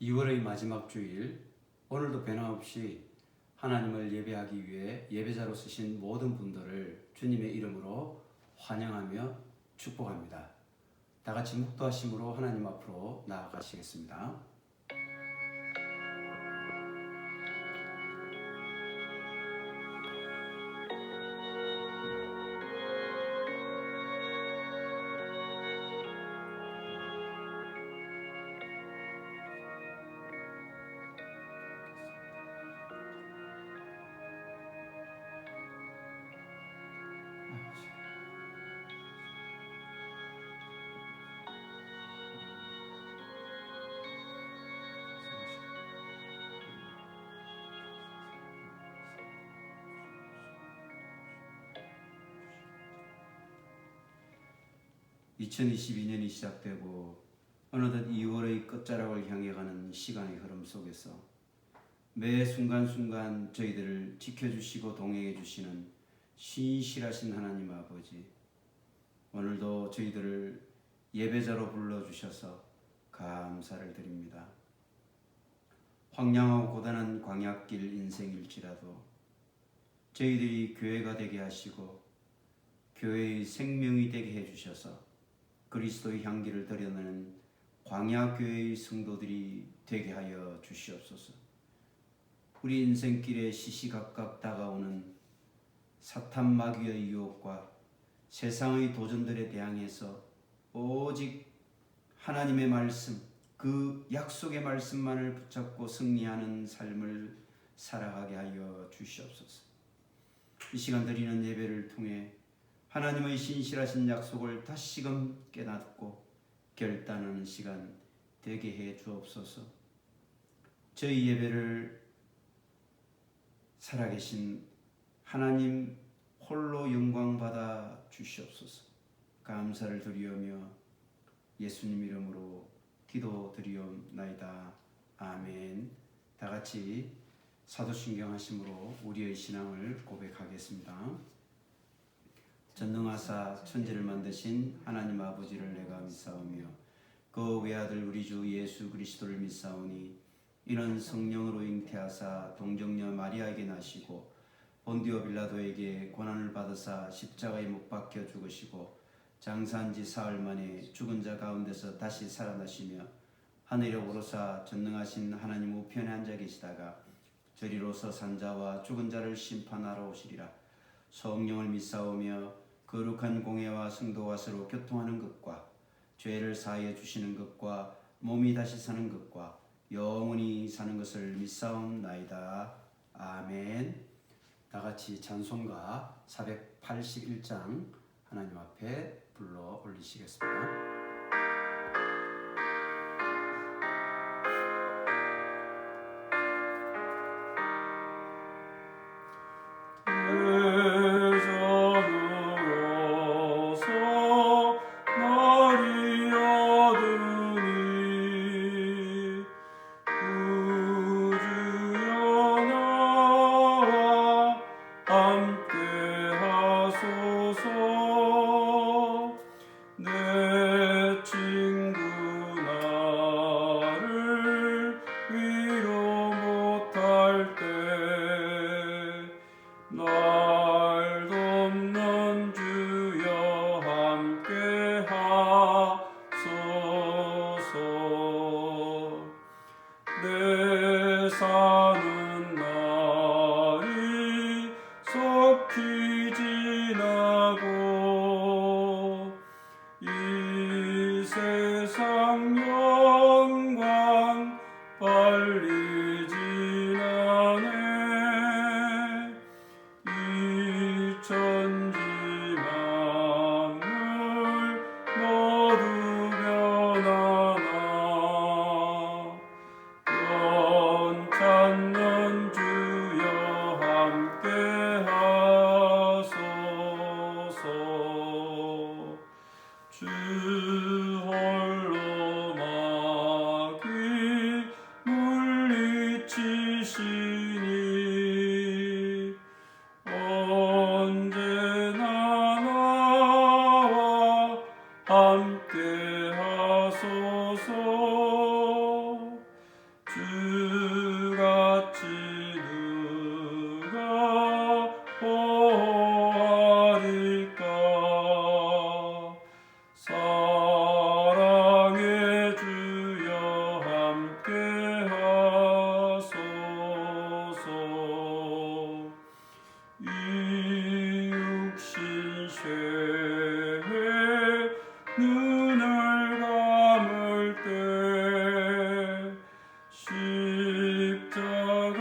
2월의 마지막 주일, 오늘도 변함없이 하나님을 예배하기 위해 예배자로 쓰신 모든 분들을 주님의 이름으로 환영하며 축복합니다. 다 같이 묵도하심으로 하나님 앞으로 나아가시겠습니다. 2022년이 시작되고 어느덧 2월의 끝자락을 향해 가는 시간의 흐름 속에서 매 순간순간 저희들을 지켜주시고 동행해 주시는 신실하신 하나님 아버지, 오늘도 저희들을 예배자로 불러주셔서 감사를 드립니다. 황량하고 고단한 광야길 인생일지라도 저희들이 교회가 되게 하시고 교회의 생명이 되게 해주셔서 그리스도의 향기를 드러내는 광야교회의 성도들이 되게 하여 주시옵소서. 우리 인생길에 시시각각 다가오는 사탄 마귀의 유혹과 세상의 도전들에 대항해서 오직 하나님의 말씀, 그 약속의 말씀만을 붙잡고 승리하는 삶을 살아가게 하여 주시옵소서. 이 시간 드리는 예배를 통해 하나님의 신실하신 약속을 다시금 깨닫고 결단하는 시간 되게 해 주옵소서. 저희 예배를 살아계신 하나님 홀로 영광받아 주시옵소서. 감사를 드리오며 예수님 이름으로 기도드리옵나이다. 아멘. 다 같이 사도신경 하심으로 우리의 신앙을 고백하겠습니다. 전능하사 천지를 만드신 하나님 아버지를 내가 믿사오며 그 외아들 우리 주 예수 그리스도를 믿사오니 이는 성령으로 잉태하사 동정녀 마리아에게 나시고 본디오 빌라도에게 고난을 받으사 십자가에 못 박혀 죽으시고 장사한 지 사흘 만에 죽은 자 가운데서 다시 살아나시며 하늘에 오르사 전능하신 하나님 우편에 앉아 계시다가 저리로서 산 자와 죽은 자를 심판하러 오시리라. 성령을 믿사오며 거룩한 공예와 성도와 서로 교통하는 것과 죄를 사하여 주시는 것과 몸이 다시 사는 것과 영원히 사는 것을 믿사옵나이다. 아멘. 다 같이 찬송가 481장 하나님 앞에 불러 올리시겠습니다. 모두 변하나 십자가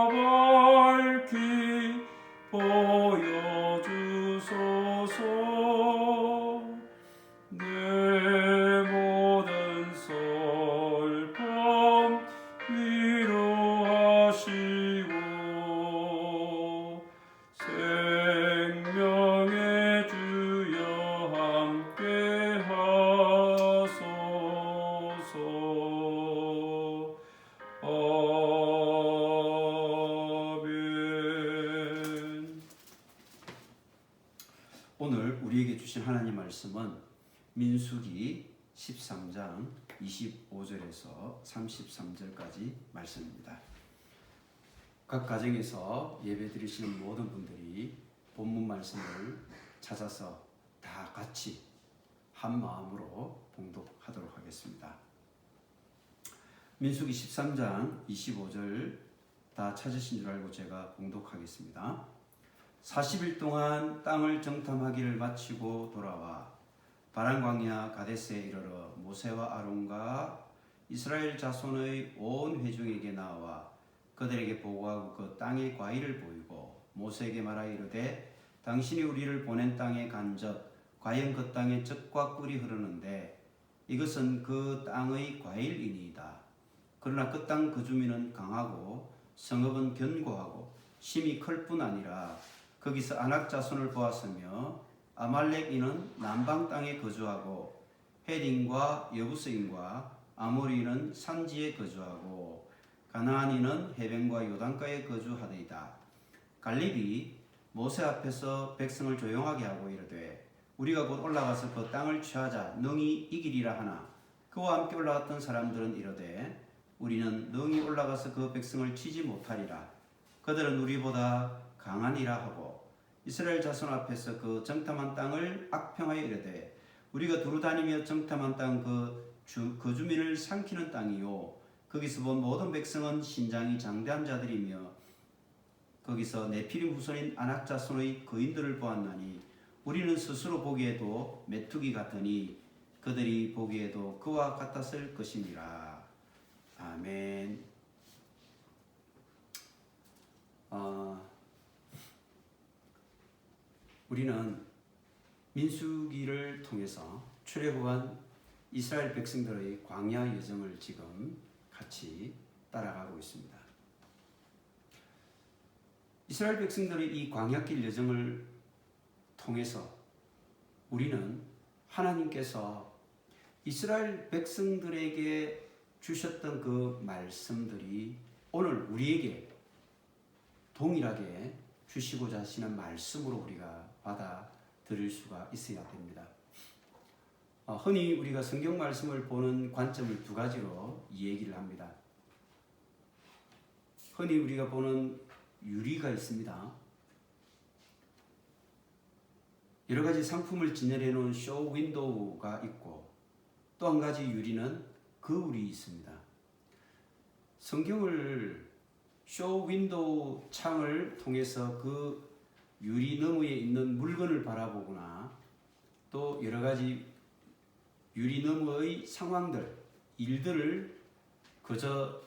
밝히 보여주소서. 내 모든 슬픔 위로하시고 생명의 주여 함께 하소서. 아멘. 오늘 우리에게 주신 하나님 말씀은 민수기 13장 25절에서 33절까지 말씀입니다. 각 가정에서 예배 드리시는 모든 분들이 본문 말씀을 찾아서 다 같이 한 마음으로 봉독하도록 하겠습니다. 민수기 13장 25절 다 찾으신 줄 알고 제가 봉독하겠습니다. 40일 동안 땅을 정탐하기를 마치고 돌아와 바란 광야 가데스에 이르러 모세와 아론과 이스라엘 자손의 온 회중에게 나와 그들에게 보고하고 그 땅의 과일을 보이고 모세에게 말하여 이르되 당신이 우리를 보낸 땅에 간접 과연 그 땅에 젖과 꿀이 흐르는데 이것은 그 땅의 과일이니이다. 그러나 그 땅 그 주민은 강하고 성읍은 견고하고 심이 클 뿐 아니라 거기서 아낙 자손을 보았으며 아말렉인은 남방 땅에 거주하고 헤린과 여부스인과 아모리인은 산지에 거주하고 가나안인은 해변과 요단가에 거주하더이다. 갈렙이 모세 앞에서 백성을 조용하게 하고 이르되 우리가 곧 올라가서 그 땅을 취하자 능히 이기리라 하나 그와 함께 올라갔던 사람들은 이르되 우리는 능히 올라가서 그 백성을 치지 못하리라. 그들은 우리보다 강하니라 하고 이스라엘 자손 앞에서 그 정탐한 땅을 악평하여 이르되 우리가 두루 다니며 정탐한 땅 그 주민을 삼키는 땅이요 거기서 본 모든 백성은 신장이 장대한 자들이며 거기서 네피림 후손인 아낙 자손의 거인들을 보았나니 우리는 스스로 보기에도 메뚜기 같으니 그들이 보기에도 그와 같았을 것이니라. 아멘. 우리는 민수기를 통해서 출애굽한 이스라엘 백성들의 광야 여정을 지금 같이 따라가고 있습니다. 이스라엘 백성들의 이 광야길 여정을 통해서 우리는 하나님께서 이스라엘 백성들에게 주셨던 그 말씀들이 오늘 우리에게 동일하게 주시고자 하시는 말씀으로 우리가 받아들일 수가 있어야 됩니다. 흔히 우리가 성경 말씀을 보는 관점을 두 가지로 이 얘기를 합니다. 흔히 우리가 보는 유리가 있습니다. 여러 가지 상품을 진열해 놓은 쇼 윈도우가 있고 또 한 가지 유리는 거울이 있습니다. 성경을 쇼 윈도우 창을 통해서 그 유리 너머에 있는 물건을 바라보거나 또 여러 가지 유리 너머의 상황들, 일들을 그저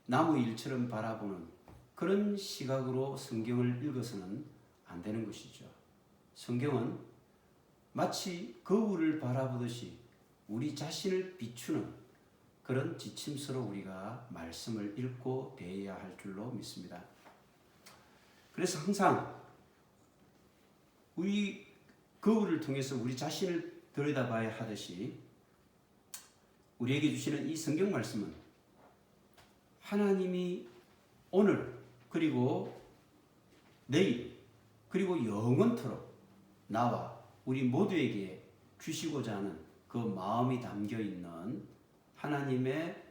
나무 일처럼 바라보는 그런 시각으로 성경을 읽어서는 안 되는 것이죠. 성경은 마치 거울을 바라보듯이 우리 자신을 비추는 그런 지침서로 우리가 말씀을 읽고 대해야 할 줄로 믿습니다. 그래서 항상 우리 거울을 통해서 우리 자신을 들여다봐야 하듯이 우리에게 주시는 이 성경 말씀은 하나님이 오늘 그리고 내일 그리고 영원토록 나와 우리 모두에게 주시고자 하는 그 마음이 담겨 있는 하나님의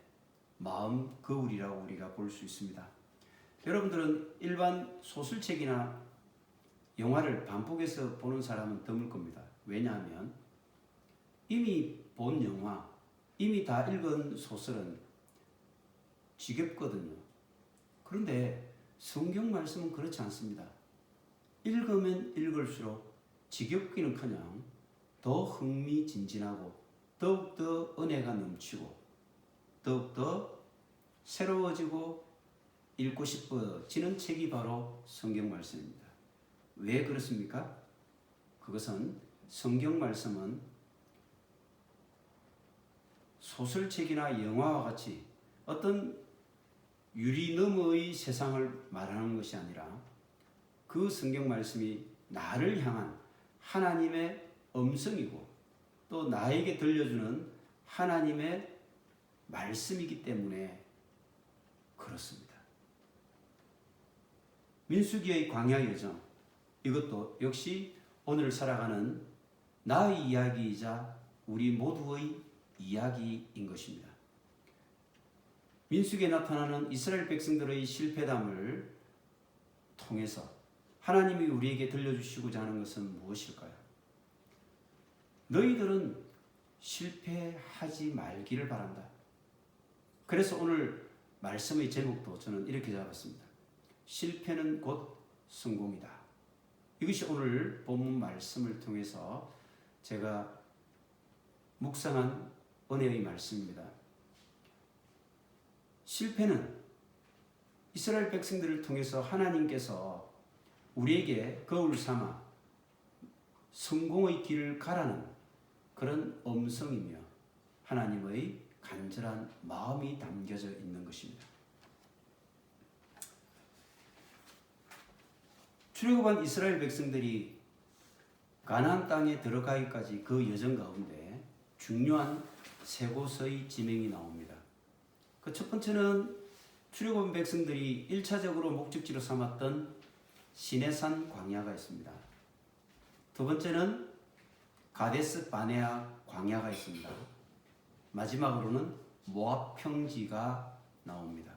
마음 거울이라고 우리가 볼 수 있습니다. 여러분들은 일반 소설책이나 영화를 반복해서 보는 사람은 드물 겁니다. 왜냐하면 이미 본 영화, 이미 다 읽은 소설은 지겹거든요. 그런데 성경 말씀은 그렇지 않습니다. 읽으면 읽을수록 지겹기는커녕 더 흥미진진하고 더욱더 은혜가 넘치고 더욱더 새로워지고 읽고 싶어지는 책이 바로 성경 말씀입니다. 왜 그렇습니까? 그것은 성경 말씀은 소설책이나 영화와 같이 어떤 유리너머의 세상을 말하는 것이 아니라 그 성경 말씀이 나를 향한 하나님의 음성이고 또 나에게 들려주는 하나님의 말씀이기 때문에 그렇습니다. 민수기의 광야 여정, 이것도 역시 오늘 살아가는 나의 이야기이자 우리 모두의 이야기인 것입니다. 민수기에 나타나는 이스라엘 백성들의 실패담을 통해서 하나님이 우리에게 들려주시고자 하는 것은 무엇일까요? 너희들은 실패하지 말기를 바란다. 그래서 오늘 말씀의 제목도 저는 이렇게 잡았습니다. 실패는 곧 성공이다. 이것이 오늘 본문 말씀을 통해서 제가 묵상한 은혜의 말씀입니다. 실패는 이스라엘 백성들을 통해서 하나님께서 우리에게 거울 삼아 성공의 길을 가라는 그런 음성이며 하나님의 간절한 마음이 담겨져 있는 것입니다. 출애굽한 이스라엘 백성들이 가나안 땅에 들어가기까지 그 여정 가운데 중요한 세 곳의 지명이 나옵니다. 그 첫 번째는 출애굽한 백성들이 1차적으로 목적지로 삼았던 시내산 광야가 있습니다. 두 번째는 가데스 바네아 광야가 있습니다. 마지막으로는 모압 평지가 나옵니다.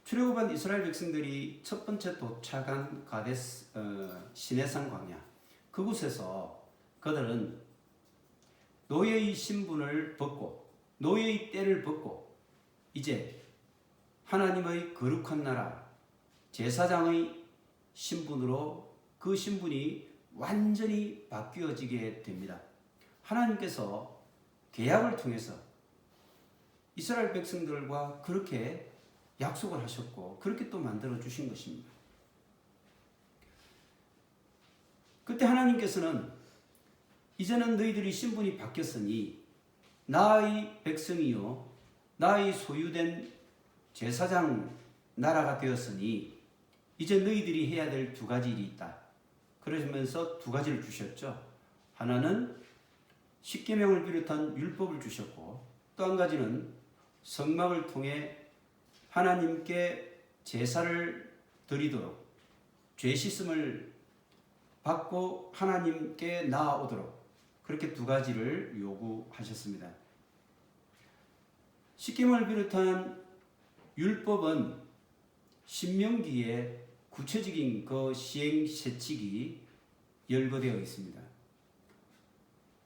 출애굽한 이스라엘 백성들이 첫 번째 도착한 시내산 광야, 그곳에서 그들은 노예의 신분을 벗고 노예의 때를 벗고 이제 하나님의 거룩한 나라 제사장의 신분으로 그 신분이 완전히 바뀌어지게 됩니다. 하나님께서 계약을 통해서 이스라엘 백성들과 그렇게 약속을 하셨고 그렇게 또 만들어 주신 것입니다. 그때 하나님께서는 이제는 너희들이 신분이 바뀌었으니 나의 백성이요 나의 소유된 제사장 나라가 되었으니 이제 너희들이 해야 될 두 가지 일이 있다. 그러면서 두 가지를 주셨죠. 하나는 십계명을 비롯한 율법을 주셨고 또 한 가지는 성막을 통해 하나님께 제사를 드리도록 죄 씻음을 받고 하나님께 나아오도록 그렇게 두 가지를 요구하셨습니다. 십계명을 비롯한 율법은 신명기에 구체적인 그 시행 세칙이 열거되어 있습니다.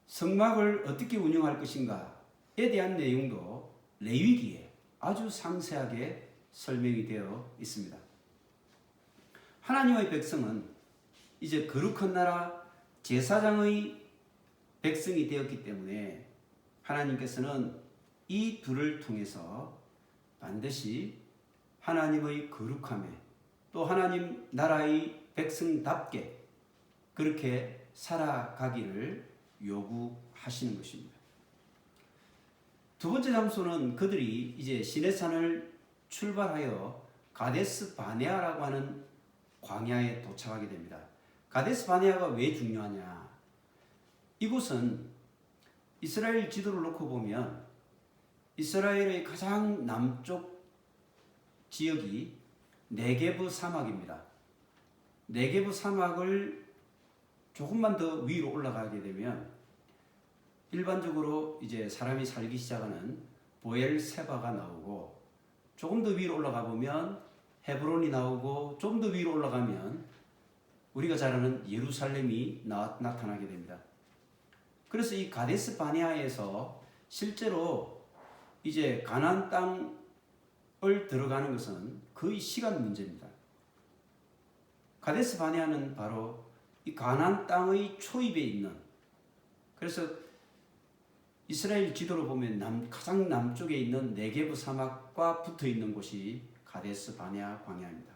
성막을 어떻게 운영할 것인가에 대한 내용도 레위기에 아주 상세하게 설명이 되어 있습니다. 하나님의 백성은 이제 거룩한 나라 제사장의 백성이 되었기 때문에 하나님께서는 이 둘을 통해서 반드시 하나님의 거룩함에 또 하나님 나라의 백성답게 그렇게 살아가기를 요구하시는 것입니다. 두 번째 장소는 그들이 이제 시내산을 출발하여 가데스 바네아라고 하는 광야에 도착하게 됩니다. 가데스 바네아가 왜 중요하냐? 이곳은 이스라엘 지도를 놓고 보면 이스라엘의 가장 남쪽 지역이 네게브 사막입니다. 네게브 사막을 조금만 더 위로 올라가게 되면 일반적으로 이제 사람이 살기 시작하는 보엘세바가 나오고 조금 더 위로 올라가 보면 헤브론이 나오고 좀 더 위로 올라가면 우리가 잘 아는 예루살렘이 나타나게 됩니다. 그래서 이 가데스 바네아에서 실제로 이제 가나안 땅을 들어가는 것은 거의 시간 문제입니다. 가데스 바네아는 바로 이 가나안 땅의 초입에 있는, 그래서 이스라엘 지도로 보면 가장 남쪽에 있는 네게브 사막과 붙어 있는 곳이 가데스 바네아 광야입니다.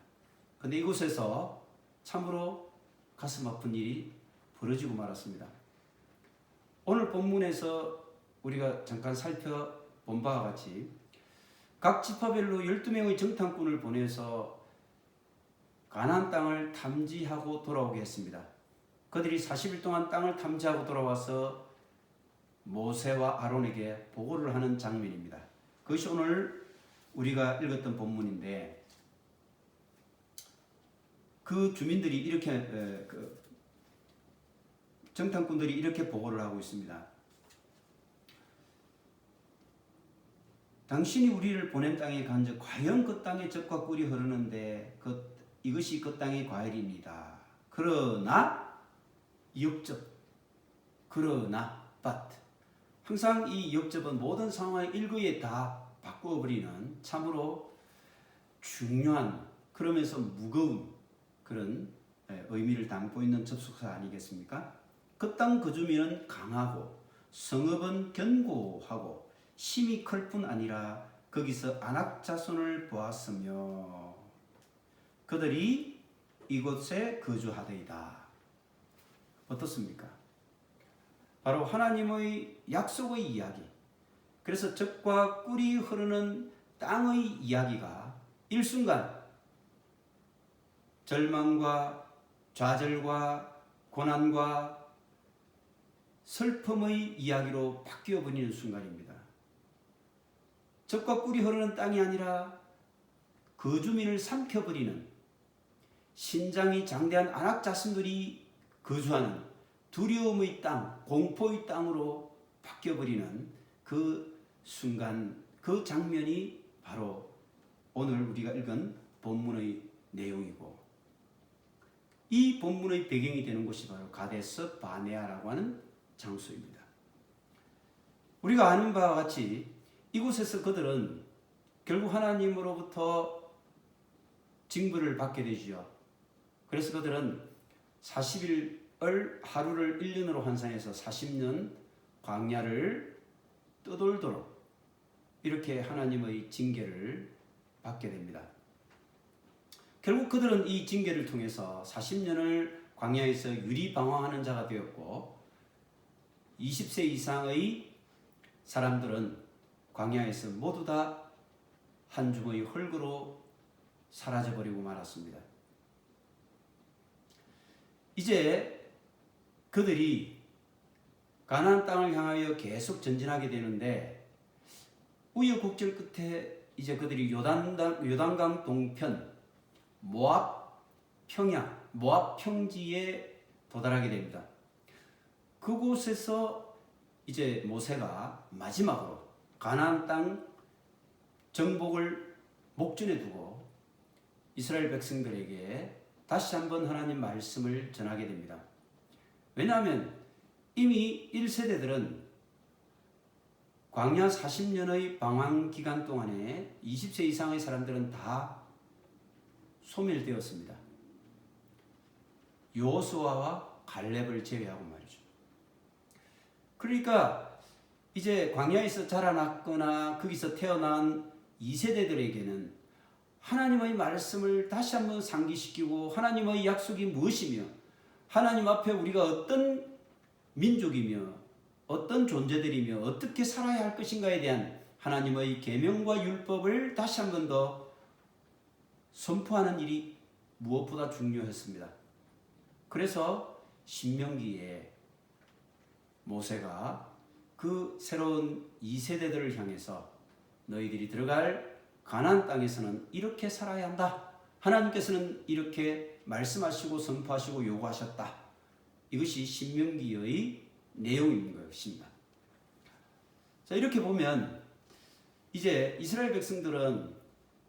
근데 이곳에서 참으로 가슴 아픈 일이 벌어지고 말았습니다. 오늘 본문에서 우리가 잠깐 살펴본 바와 같이 각 지파별로 12명의 정탐꾼을 보내서 가나안 땅을 탐지하고 돌아오게 했습니다. 그들이 40일 동안 땅을 탐지하고 돌아와서 모세와 아론에게 보고를 하는 장면입니다. 그것이 오늘 우리가 읽었던 본문인데, 그 주민들이 이렇게 정탐꾼들이 이렇게 보고를 하고 있습니다. 당신이 우리를 보낸 땅에 간즉 과연 그 땅에 젖과 꿀이 흐르는데 이것이 그 땅의 과일입니다. 그러나 역접, 그러나 but, 항상 이 역접은 모든 상황의 일거에 다 바꾸어버리는 참으로 중요한, 그러면서 무거운 그런 의미를 담고 있는 접속사 아니겠습니까? 그 땅 그 주민은 강하고 성읍은 견고하고 심이 클 뿐 아니라 거기서 아낙 자손을 보았으며 그들이 이곳에 거주하더이다. 어떻습니까? 바로 하나님의 약속의 이야기, 그래서 젖과 꿀이 흐르는 땅의 이야기가 일순간 절망과 좌절과 고난과 슬픔의 이야기로 바뀌어 버리는 순간입니다. 젖과 꿀이 흐르는 땅이 아니라 그 주민을 삼켜버리는, 신장이 장대한 아낙 자손들이 거주하는 두려움의 땅, 공포의 땅으로 바뀌어버리는 그 순간, 그 장면이 바로 오늘 우리가 읽은 본문의 내용이고, 이 본문의 배경이 되는 곳이 바로 가데스 바네아라고 하는 장소입니다. 우리가 아는 바와 같이 이곳에서 그들은 결국 하나님으로부터 징벌을 받게 되지요. 그래서 그들은 40일을 하루를 1년으로 환산해서 40년 광야를 떠돌도록 이렇게 하나님의 징계를 받게 됩니다. 결국 그들은 이 징계를 통해서 40년을 광야에서 유리방황하는 자가 되었고, 20세 이상의 사람들은 광야에서 모두 다 한 줌의 흙으로 사라져버리고 말았습니다. 이제 그들이 가나안 땅을 향하여 계속 전진하게 되는데, 우여곡절 끝에 이제 그들이 요단강 동편 모압 평지에 도달하게 됩니다. 그곳에서 이제 모세가 마지막으로 가나안 땅 정복을 목전에 두고 이스라엘 백성들에게 다시 한번 하나님 말씀을 전하게 됩니다. 왜냐하면 이미 1세대들은 광야 40년의 방황 기간 동안에 20세 이상의 사람들은 다 소멸되었습니다. 여호수아와 갈렙을 제외하고 말이죠. 그러니까 이제 광야에서 자라났거나 거기서 태어난 2세대들에게는 하나님의 말씀을 다시 한번 상기시키고, 하나님의 약속이 무엇이며 하나님 앞에 우리가 어떤 민족이며 어떤 존재들이며 어떻게 살아야 할 것인가에 대한 하나님의 계명과 율법을 다시 한번 더 선포하는 일이 무엇보다 중요했습니다. 그래서 신명기에 모세가 그 새로운 2세대들을 향해서 너희들이 들어갈 가나안 땅에서는 이렇게 살아야 한다. 하나님께서는 이렇게 말씀하시고 선포하시고 요구하셨다. 이것이 신명기의 내용인 것입니다. 자, 이렇게 보면 이제 이스라엘 백성들은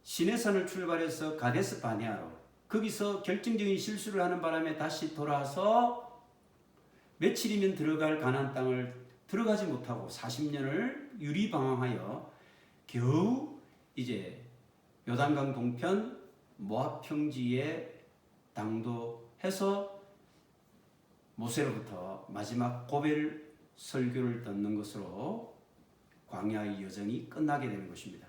시내산을 출발해서 가데스 바네아로, 거기서 결정적인 실수를 하는 바람에 다시 돌아와서 며칠이면 들어갈 가나안 땅을 들어가지 못하고 40년을 유리방황하여 겨우 이제 요단강 동편 모압 평지에 당도해서 모세로부터 마지막 고별 설교를 듣는 것으로 광야의 여정이 끝나게 되는 것입니다.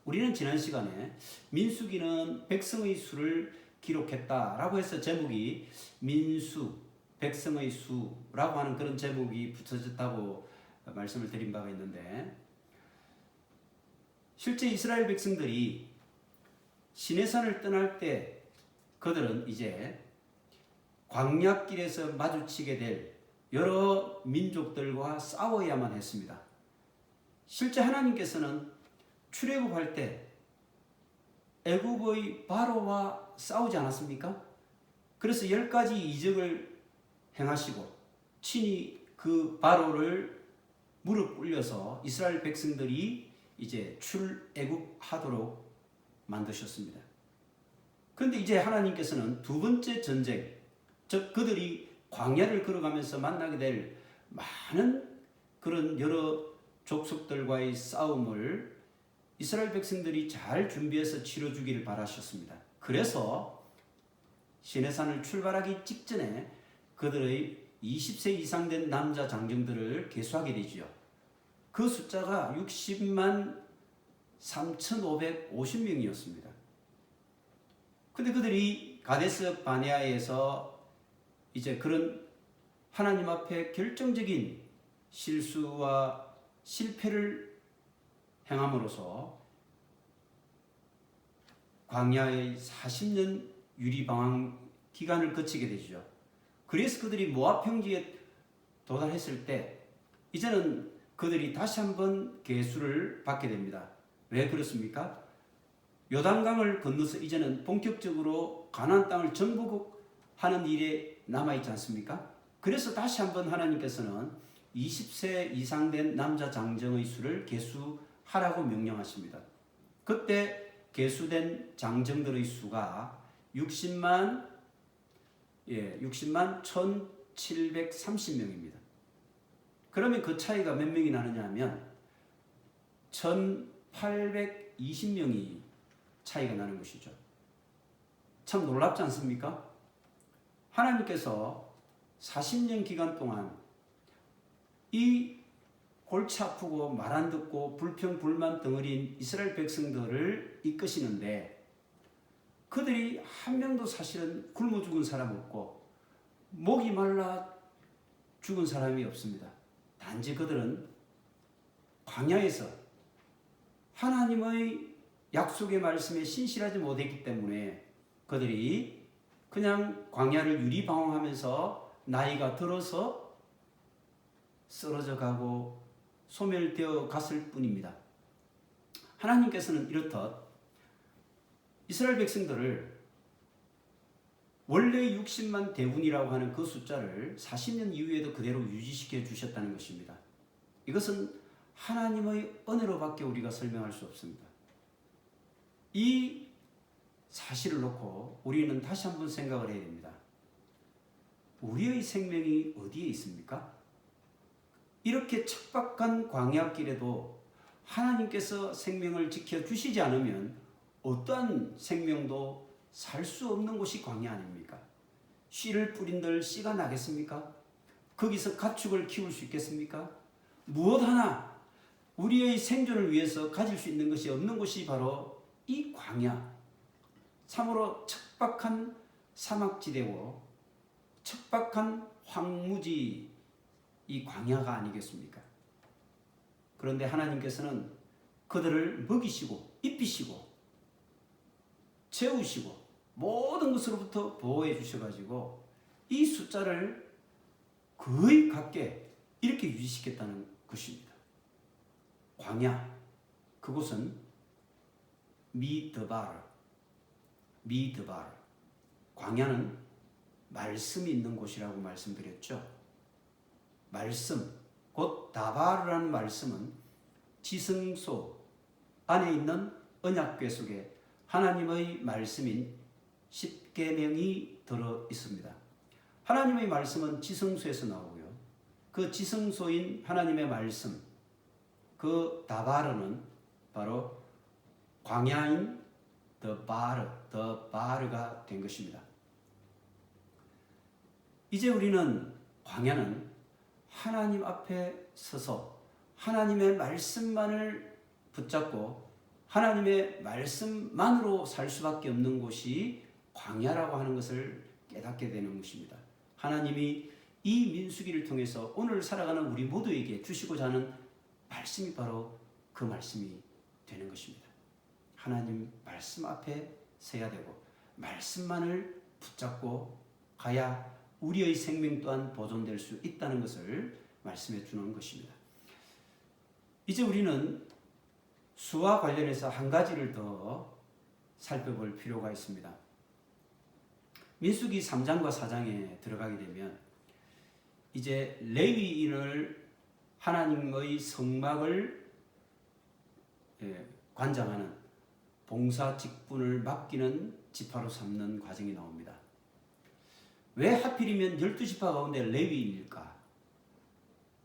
우리는 지난 시간에 민수기는 백성의 수를 기록했다라고 해서 제목이 민수, 백성의 수라고 하는 그런 제목이 붙여졌다고 말씀을 드린 바가 있는데, 실제 이스라엘 백성들이 시내산을 떠날 때 그들은 이제 광야길에서 마주치게 될 여러 민족들과 싸워야만 했습니다. 실제 하나님께서는 출애굽할 때 애굽의 바로와 싸우지 않았습니까? 그래서 10가지 이적을 행하시고 친히 그 바로를 무릎 꿇려서 이스라엘 백성들이 이제 출애굽하도록 만드셨습니다. 그런데 이제 하나님께서는 두 번째 전쟁, 즉 그들이 광야를 걸어가면서 만나게 될 많은 그런 여러 족속들과의 싸움을 이스라엘 백성들이 잘 준비해서 치러주기를 바라셨습니다. 그래서 시내산을 출발하기 직전에 그들의 20세 이상 된 남자 장정들을 계수하게 되지요. 그 숫자가 60만 3,550명이었습니다. 근데 그들이 가데스 바네아에서 이제 그런 하나님 앞에 결정적인 실수와 실패를 행함으로써 광야의 40년 유리방황 기간을 거치게 되죠. 그래서 그들이 모압 평지에 도달했을 때 이제는 그들이 다시 한번 계수를 받게 됩니다. 왜 그렇습니까? 요단강을 건너서 이제는 본격적으로 가나안 땅을 정복하는 일에 남아있지 않습니까? 그래서 다시 한번 하나님께서는 20세 이상 된 남자 장정의 수를 계수하라고 명령하십니다. 그때 계수된 장정들의 수가 60만 1,730명입니다. 그러면 그 차이가 몇 명이 나느냐 하면 1,820명이 차이가 나는 것이죠. 참 놀랍지 않습니까? 하나님께서 40년 기간 동안 이 골치 아프고 말 안 듣고 불평불만 덩어리인 이스라엘 백성들을 이끄시는데 그들이 한 명도 사실은 굶어 죽은 사람 없고 목이 말라 죽은 사람이 없습니다. 단지 그들은 광야에서 하나님의 약속의 말씀에 신실하지 못했기 때문에 그들이 그냥 광야를 유리방황하면서 나이가 들어서 쓰러져 가고 소멸되어 갔을 뿐입니다. 하나님께서는 이렇듯 이스라엘 백성들을 원래 60만 대군이라고 하는 그 숫자를 40년 이후에도 그대로 유지시켜 주셨다는 것입니다. 이것은 하나님의 은혜로밖에 우리가 설명할 수 없습니다. 이 사실을 놓고 우리는 다시 한번 생각을 해야 됩니다. 우리의 생명이 어디에 있습니까? 이렇게 척박한 광야길에도 하나님께서 생명을 지켜주시지 않으면 어떠한 생명도 살 수 없는 곳이 광야 아닙니까? 씨를 뿌린들 씨가 나겠습니까? 거기서 가축을 키울 수 있겠습니까? 무엇 하나 우리의 생존을 위해서 가질 수 있는 것이 없는 곳이 바로 이 광야, 참으로 척박한 사막지대고 척박한 황무지 이 광야가 아니겠습니까? 그런데 하나님께서는 그들을 먹이시고 입히시고 채우시고 모든 것으로부터 보호해 주셔가지고 이 숫자를 거의 같게 이렇게 유지시켰다는 것입니다. 광야, 그곳은 미드바르, 광야는 말씀이 있는 곳이라고 말씀드렸죠. 말씀, 곧 다바르라는 말씀은 지성소 안에 있는 언약궤 속에 하나님의 말씀인 십계명이 들어 있습니다. 하나님의 말씀은 지성소에서 나오고요. 그 지성소인 하나님의 말씀, 그 다바르는 바로 광야인 더바르가 된 것입니다. 이제 우리는 광야는 하나님 앞에 서서 하나님의 말씀만을 붙잡고 하나님의 말씀만으로 살 수밖에 없는 곳이 광야라고 하는 것을 깨닫게 되는 것입니다. 하나님이 이 민수기를 통해서 오늘 살아가는 우리 모두에게 주시고자 하는 말씀이 바로 그 말씀이 되는 것입니다. 하나님 말씀 앞에 서야 되고 말씀만을 붙잡고 가야 우리의 생명 또한 보존될 수 있다는 것을 말씀해 주는 것입니다. 이제 우리는 수와 관련해서 한 가지를 더 살펴볼 필요가 있습니다. 민수기 3장과 4장에 들어가게 되면 이제 레위인을 하나님의 성막을 관장하는 봉사 직분을 맡기는 지파로 삼는 과정이 나옵니다. 왜 하필이면 12지파 가운데 레위인일까?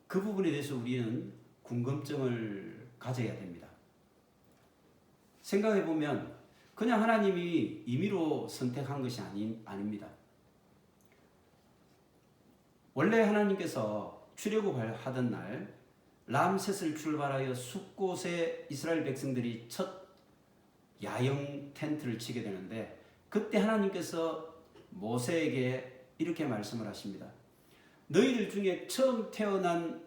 그 부분에 대해서 우리는 궁금증을 가져야 됩니다. 생각해 보면 그냥 하나님이 임의로 선택한 것이 아닙니다. 원래 하나님께서 출애굽하던 날 람셋을 출발하여 숫곳에 이스라엘 백성들이 첫 야영 텐트를 치게 되는데 그때 하나님께서 모세에게 이렇게 말씀을 하십니다. 너희들 중에 처음 태어난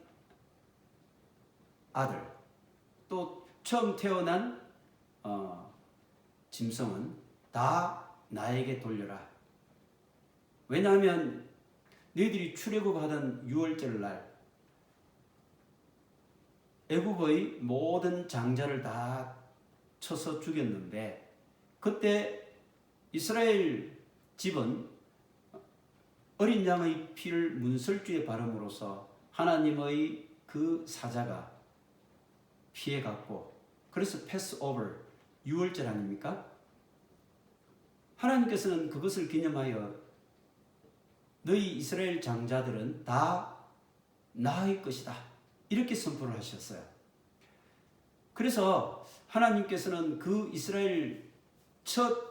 아들 또 처음 태어난 짐승은 다 나에게 돌려라. 왜냐하면 너희들이 출애굽하던 6월절 날 애굽의 모든 장자를 다 쳐서 죽였는데 그때 이스라엘 집은 어린 양의 피를 문설주에 바름으로써 하나님의 그 사자가 피해갔고 그래서 패스오버 6월절 아닙니까? 하나님께서는 그것을 기념하여 너희 이스라엘 장자들은 다 나의 것이다 이렇게 선포를 하셨어요. 그래서 하나님께서는 그 이스라엘 첫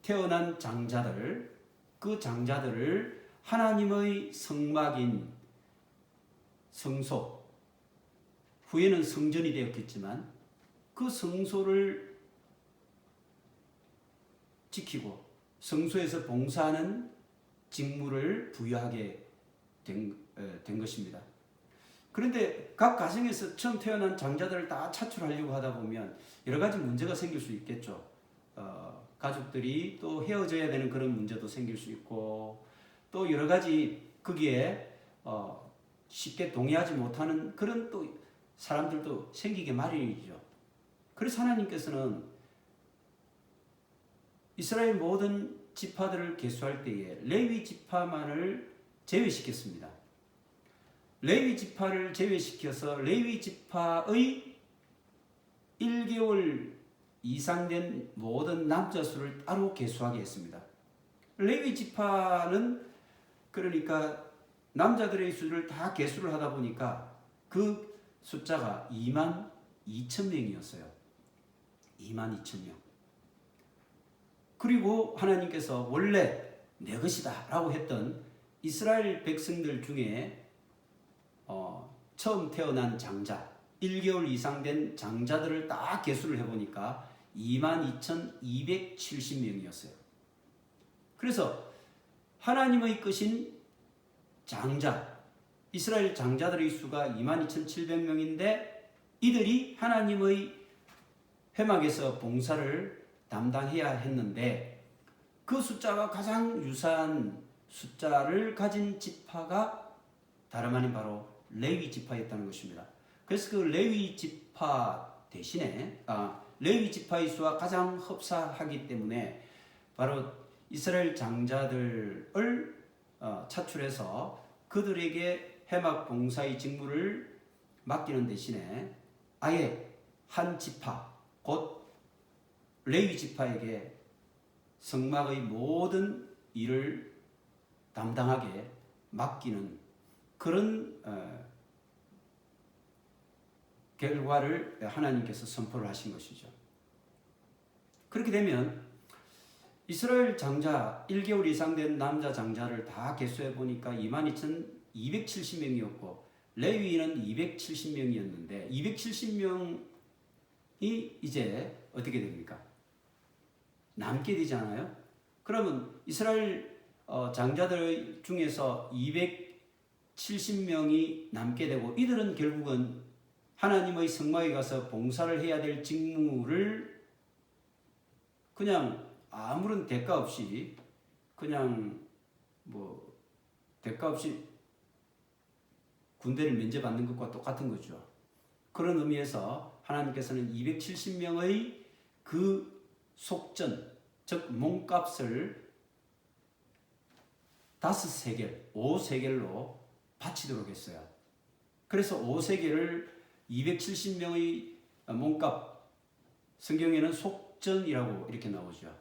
태어난 장자들 그 장자들을 하나님의 성막인 성소 후에는 성전이 되었겠지만 그 성소를 지키고 성소에서 봉사하는 직무를 부여하게 된 것입니다. 그런데 각 가정에서 처음 태어난 장자들을 다 차출하려고 하다 보면 여러 가지 문제가 생길 수 있겠죠. 가족들이 또 헤어져야 되는 그런 문제도 생길 수 있고 또 여러 가지 거기에 쉽게 동의하지 못하는 그런 또 사람들도 생기게 마련이죠. 그래서 하나님께서는 이스라엘 모든 지파들을 계수할 때에 레위 지파만을 제외시켰습니다. 레위 지파를 제외시켜서 레위 지파의 1개월 이상 된 모든 남자 수를 따로 계수하게 했습니다. 레위 지파는 그러니까 남자들의 수를 다 계수를 하다 보니까 그 숫자가 22,000명이었어요. 22,000명. 그리고 하나님께서 원래 내 것이다 라고 했던 이스라엘 백성들 중에 처음 태어난 장자 1개월 이상 된 장자들을 다 계수를 해보니까 22,270명이었어요. 그래서 하나님의 것인 장자 이스라엘 장자들의 수가 22,700명인데 이들이 하나님의 회막에서 봉사를 담당해야 했는데 그 숫자와 가장 유사한 숫자를 가진 지파가 다름 아닌 바로 레위 지파였다는 것입니다. 그래서 그 레위 지파 대신에 레위 지파의 수와 가장 흡사하기 때문에 바로 이스라엘 장자들을 차출해서 그들에게 회막 봉사의 직무를 맡기는 대신에 아예 한 지파 곧 레위 지파에게 성막의 모든 일을 담당하게 맡기는 그런 결과를 하나님께서 선포를 하신 것이죠. 그렇게 되면 이스라엘 장자 1개월 이상 된 남자 장자를 다 계수해 보니까 22,270명이었고 레위인은 270명이었는데 270명이 이제 어떻게 됩니까? 남게 되지 않아요? 그러면 이스라엘 장자들 중에서 270명이 남게 되고 이들은 결국은 하나님의 성막에 가서 봉사를 해야 될 직무를 그냥 아무런 대가 없이 그냥 뭐 대가 없이 군대를 면제받는 것과 똑같은 거죠. 그런 의미에서 하나님께서는 270명의 그 속전, 즉 몸값을 5세겔, 5세겔로 바치도록 했어요. 그래서 5세겔을 270명의 몸값, 성경에는 속전이라고 이렇게 나오죠.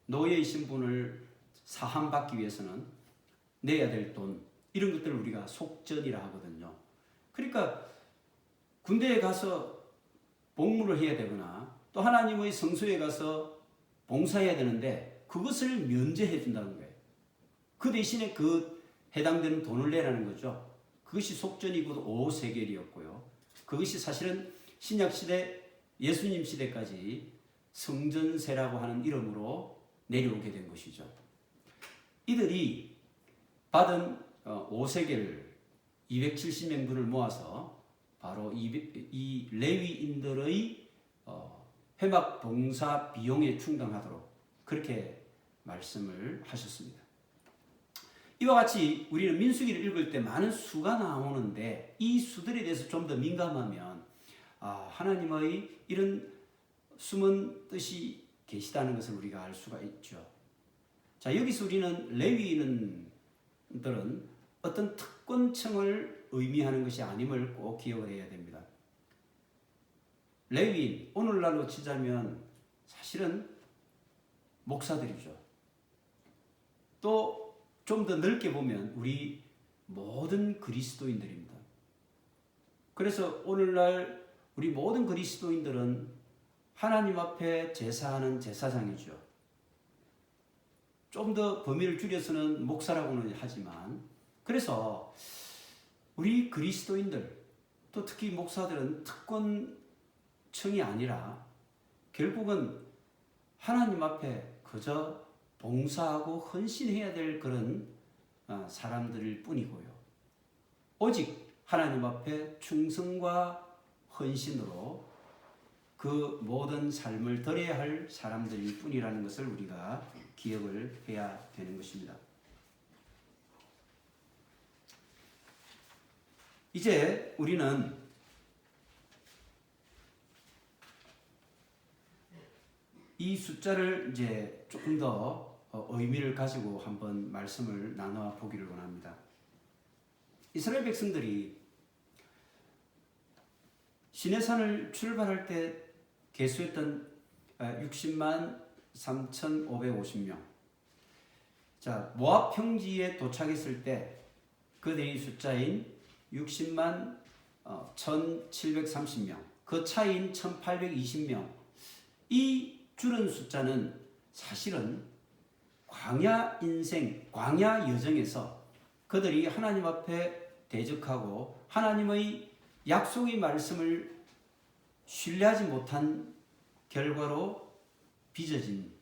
노예의 신분을 사함받기 위해서는 내야 될 돈, 이런 것들을 우리가 속전이라 하거든요. 그러니까 군대에 가서 복무를 해야 되거나 또 하나님의 성소에 가서 봉사해야 되는데 그것을 면제해 준다는 거예요. 그 대신에 그 해당되는 돈을 내라는 거죠. 그것이 속전이고 5세겔이었고요. 그것이 사실은 신약시대, 예수님 시대까지 성전세라고 하는 이름으로 내려오게 된 것이죠. 이들이 받은 5세겔 270명분을 모아서 바로 이 레위인들의 회막 봉사 비용에 충당하도록 그렇게 말씀을 하셨습니다. 이와 같이 우리는 민수기를 읽을 때 많은 수가 나오는데 이 수들에 대해서 좀 더 민감하면 하나님의 이런 숨은 뜻이 계시다는 것을 우리가 알 수가 있죠. 자, 여기서 우리는 레위인들은 어떤 특권층을 의미하는 것이 아님을 꼭 기억을 해야 됩니다. 레위인, 오늘날로 치자면 사실은 목사들이죠. 또 좀 더 넓게 보면 우리 모든 그리스도인들입니다. 그래서 오늘날 우리 모든 그리스도인들은 하나님 앞에 제사하는 제사장이죠. 좀 더 범위를 줄여서는 목사라고는 하지만 그래서 우리 그리스도인들 또 특히 목사들은 특권층이 아니라 결국은 하나님 앞에 그저 봉사하고 헌신해야 될 그런 사람들일 뿐이고요. 오직 하나님 앞에 충성과 헌신으로 그 모든 삶을 드려야 할 사람들일 뿐이라는 것을 우리가 기억을 해야 되는 것입니다. 이제 우리는 이 숫자를 이제 조금 더 의미를 가지고 한번 말씀을 나눠 보기를 원합니다. 이스라엘 백성들이 시내산을 출발할 때 계수했던 60만 3,550명. 자, 모압 평지에 도착했을 때 그들의 숫자인 60만 1,730명, 그 차이인 1,820명. 이 줄은 숫자는 사실은 광야 인생, 광야 여정에서 그들이 하나님 앞에 대적하고 하나님의 약속의 말씀을 신뢰하지 못한 결과로 빚어진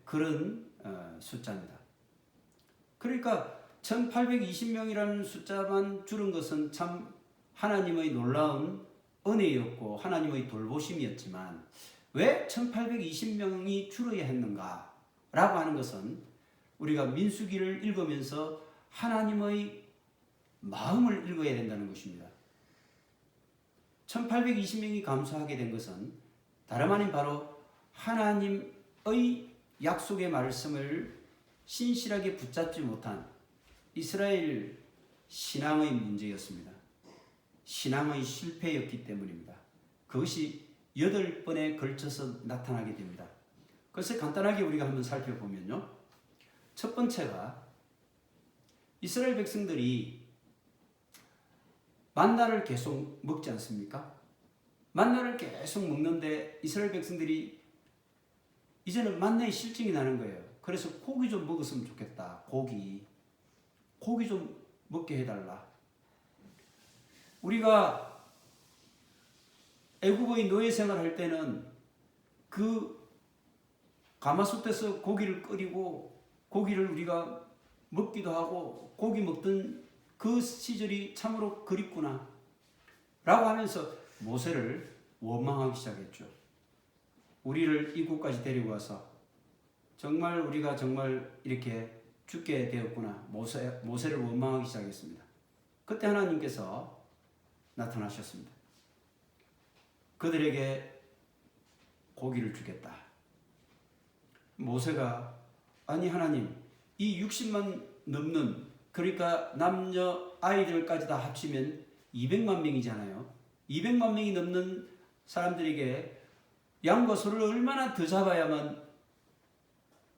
그런 숫자입니다. 그러니까 1820명이라는 숫자만 줄은 것은 참 하나님의 놀라운 은혜였고 하나님의 돌보심이었지만 왜 1820명이 줄어야 했는가 라고 하는 것은 우리가 민수기를 읽으면서 하나님의 마음을 읽어야 된다는 것입니다. 1820명이 감소하게 된 것은 다름 아닌 바로 하나님의 약속의 말씀을 신실하게 붙잡지 못한 이스라엘 신앙의 문제였습니다. 신앙의 실패였기 때문입니다. 그것이 8번에 걸쳐서 나타나게 됩니다. 그래서 간단하게 우리가 한번 살펴보면요. 첫 번째가 이스라엘 백성들이 만나를 계속 먹지 않습니까? 만나를 계속 먹는데 이스라엘 백성들이 이제는 만나의 실증이 나는 거예요. 그래서 고기 좀 먹었으면 좋겠다. 고기 좀 먹게 해달라. 우리가 애굽의 노예 생활할 때는 그 가마솥에서 고기를 끓이고 고기를 우리가 먹기도 하고 고기 먹던 그 시절이 참으로 그립구나 라고 하면서 모세를 원망하기 시작했죠. 우리를 이곳까지 데리고 와서 정말 우리가 정말 이렇게 죽게 되었구나. 모세를 원망하기 시작했습니다. 그때 하나님께서 나타나셨습니다. 그들에게 고기를 주겠다. 모세가 아니 하나님 이 60만 넘는 그러니까 남녀 아이들까지 다 합치면 200만 명이잖아요. 200만 명이 넘는 사람들에게 양과 소를 얼마나 더 잡아야만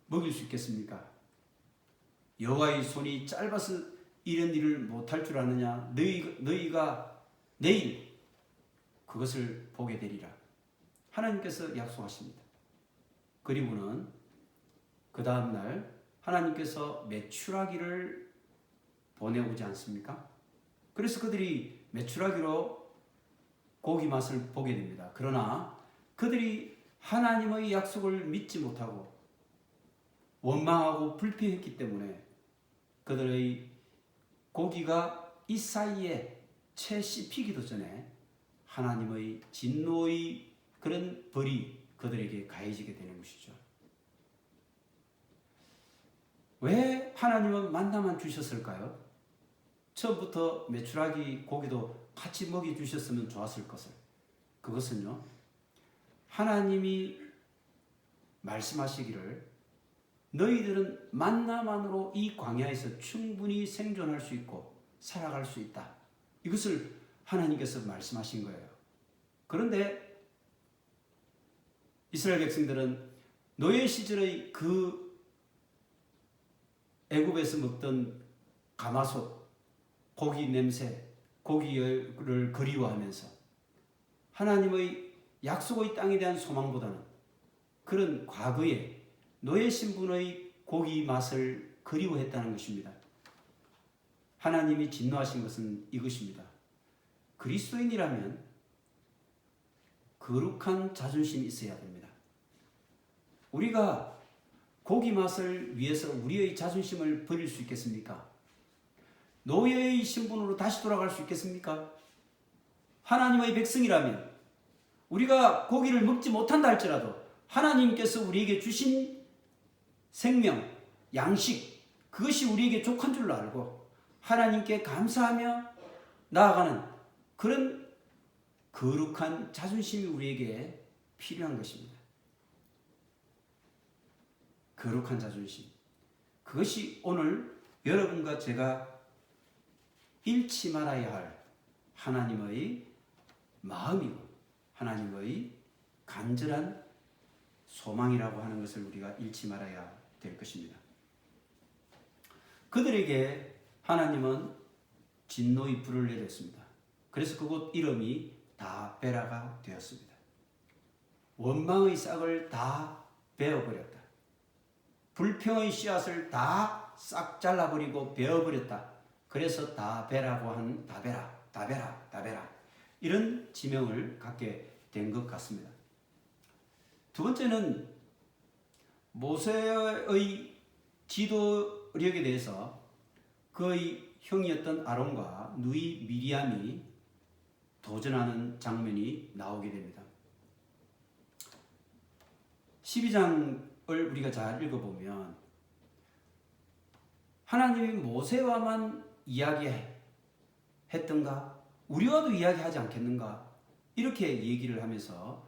먹일 수 있겠습니까? 여호와의 손이 짧아서 이런 일을 못할 줄 아느냐? 너희가 내일 그것을 보게 되리라. 하나님께서 약속하십니다. 그리고는 그 다음날 하나님께서 메추라기를 보내오지 않습니까? 그래서 그들이 메추라기로 고기 맛을 보게 됩니다. 그러나 그들이 하나님의 약속을 믿지 못하고 원망하고 불평했기 때문에 그들의 고기가 이 사이에 채 씹히기도 전에 하나님의 진노의 그런 벌이 그들에게 가해지게 되는 것이죠. 왜 하나님은 만나만 주셨을까요? 처음부터 메추라기 고기도 같이 먹여주셨으면 좋았을 것을. 그것은요, 하나님이 말씀하시기를 너희들은 만나만으로 이 광야에서 충분히 생존할 수 있고 살아갈 수 있다. 이것을 하나님께서 말씀하신 거예요. 그런데 이스라엘 백성들은 노예 시절의 그 애굽에서 먹던 가마솥, 고기 냄새, 고기를 그리워하면서 하나님의 약속의 땅에 대한 소망보다는 그런 과거의 노예 신분의 고기 맛을 그리워했다는 것입니다. 하나님이 진노하신 것은 이것입니다. 그리스도인이라면 거룩한 자존심이 있어야 됩니다. 우리가 고기 맛을 위해서 우리의 자존심을 버릴 수 있겠습니까? 노예의 신분으로 다시 돌아갈 수 있겠습니까? 하나님의 백성이라면 우리가 고기를 먹지 못한다 할지라도 하나님께서 우리에게 주신 생명, 양식, 그것이 우리에게 족한 줄로 알고 하나님께 감사하며 나아가는 그런 거룩한 자존심이 우리에게 필요한 것입니다. 거룩한 자존심. 그것이 오늘 여러분과 제가 잃지 말아야 할 하나님의 마음이고 하나님의 간절한 소망이라고 하는 것을 우리가 잃지 말아야 될 것입니다. 그들에게 하나님은 진노의 불을 내렸습니다. 그래서 그곳 이름이 다베라가 되었습니다. 원망의 싹을 다 베어버렸다. 불평의 씨앗을 다 싹 잘라버리고 베어버렸다. 그래서 다베라고 하는 다베라 이런 지명을 갖게 된 것 같습니다. 두 번째는 모세의 지도력에 대해서 그의 형이었던 아론과 누이 미리암이 도전하는 장면이 나오게 됩니다. 12장을 우리가 잘 읽어보면 하나님이 모세와만 이야기했던가? 우리와도 이야기하지 않겠는가? 이렇게 얘기를 하면서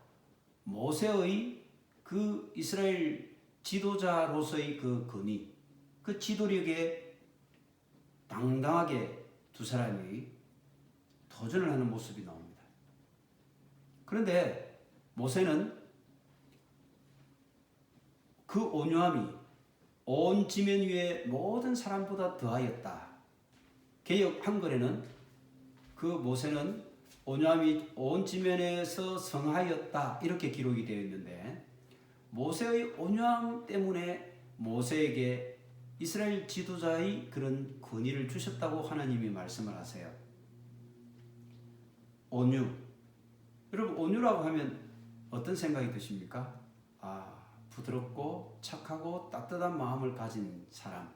모세의 그 이스라엘 지도자로서의 그 권위, 그 지도력에 당당하게 두 사람이 도전을 하는 모습이 나옵니다. 그런데 모세는 그 온유함이 온 지면 위에 모든 사람보다 더하였다. 개역 한글에는 그 모세는 온유함이 온 지면에서 성하였다 이렇게 기록이 되어 있는데 모세의 온유함 때문에 모세에게 이스라엘 지도자의 그런 권위를 주셨다고 하나님이 말씀을 하세요. 온유. 여러분, 온유라고 하면 어떤 생각이 드십니까? 부드럽고 착하고 따뜻한 마음을 가진 사람,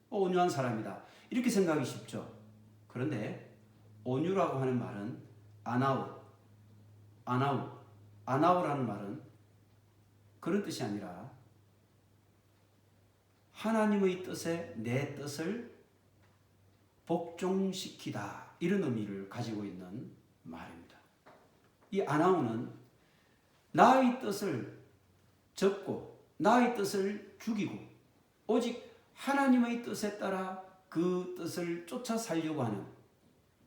온유한 사람이다, 이렇게 생각이 쉽죠. 그런데 온유라고 하는 말은 아나우라는 말은 그런 뜻이 아니라 하나님의 뜻에 내 뜻을 복종시키다, 이런 의미를 가지고 있는 말입니다. 이 아나우는 나의 뜻을 접고 나의 뜻을 죽이고 오직 하나님의 뜻에 따라 그 뜻을 쫓아 살려고 하는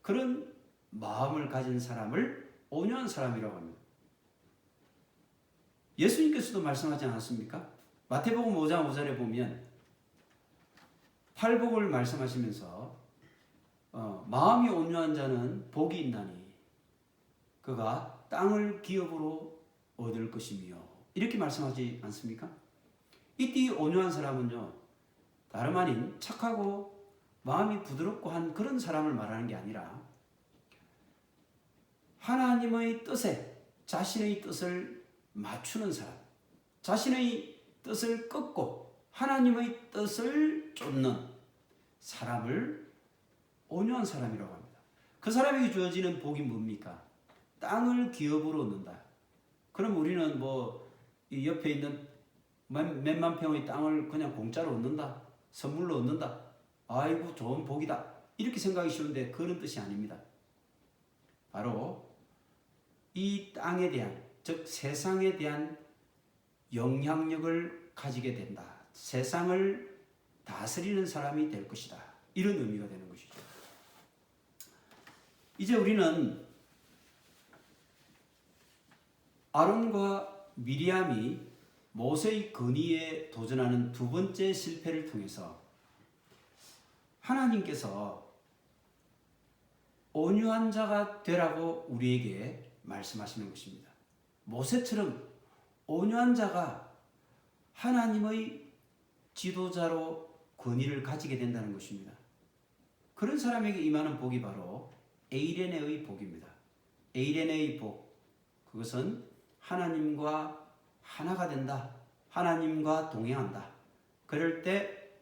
그런 마음을 가진 사람을 온유한 사람이라고 합니다. 예수님께서도 말씀하지 않았습니까? 마태복음 5장 5절에 보면 팔복을 말씀하시면서 마음이 온유한 자는 복이 있나니 그가 땅을 기업으로 얻을 것이며, 이렇게 말씀하지 않습니까? 이때 온유한 사람은요, 다름 아닌 착하고 마음이 부드럽고 한 그런 사람을 말하는 게 아니라 하나님의 뜻에 자신의 뜻을 맞추는 사람, 자신의 뜻을 꺾고 하나님의 뜻을 쫓는 사람을 온유한 사람이라고 합니다. 그 사람에게 주어지는 복이 뭡니까? 땅을 기업으로 얻는다. 그럼 우리는 이 옆에 있는 몇만 평의 땅을 그냥 공짜로 얻는다, 선물로 얻는다, 아이고 좋은 복이다, 이렇게 생각이 쉬운데 그런 뜻이 아닙니다. 바로 이 땅에 대한, 즉 세상에 대한 영향력을 가지게 된다, 세상을 다스리는 사람이 될 것이다, 이런 의미가 되는 것이죠. 이제 우리는 아론과 미리암이 모세의 건의에 도전하는 두 번째 실패를 통해서 하나님께서 온유한 자가 되라고 우리에게 말씀하시는 것입니다. 모세처럼 온유한 자가 하나님의 지도자로 권위를 가지게 된다는 것입니다. 그런 사람에게 임하는 복이 바로 에이레네의 복입니다. 에이레네의 복, 그것은 하나님과 하나가 된다, 하나님과 동행한다. 그럴 때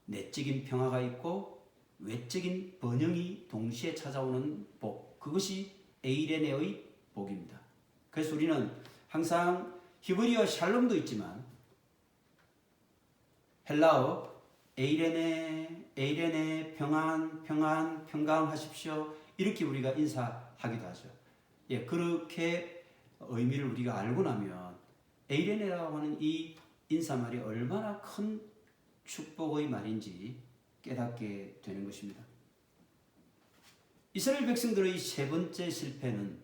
내적인 평화가 있고 외적인 번영이 동시에 찾아오는 복, 그것이 에이레네의 복입니다. 그래서 우리는 항상 히브리어 샬롬도 있지만 헬라어 에이레네 평강하십시오, 이렇게 우리가 인사하기도 하죠. 그렇게 의미를 우리가 알고 나면 에이레네라고 하는 이 인사말이 얼마나 큰 축복의 말인지 깨닫게 되는 것입니다. 이스라엘 백성들의 세 번째 실패는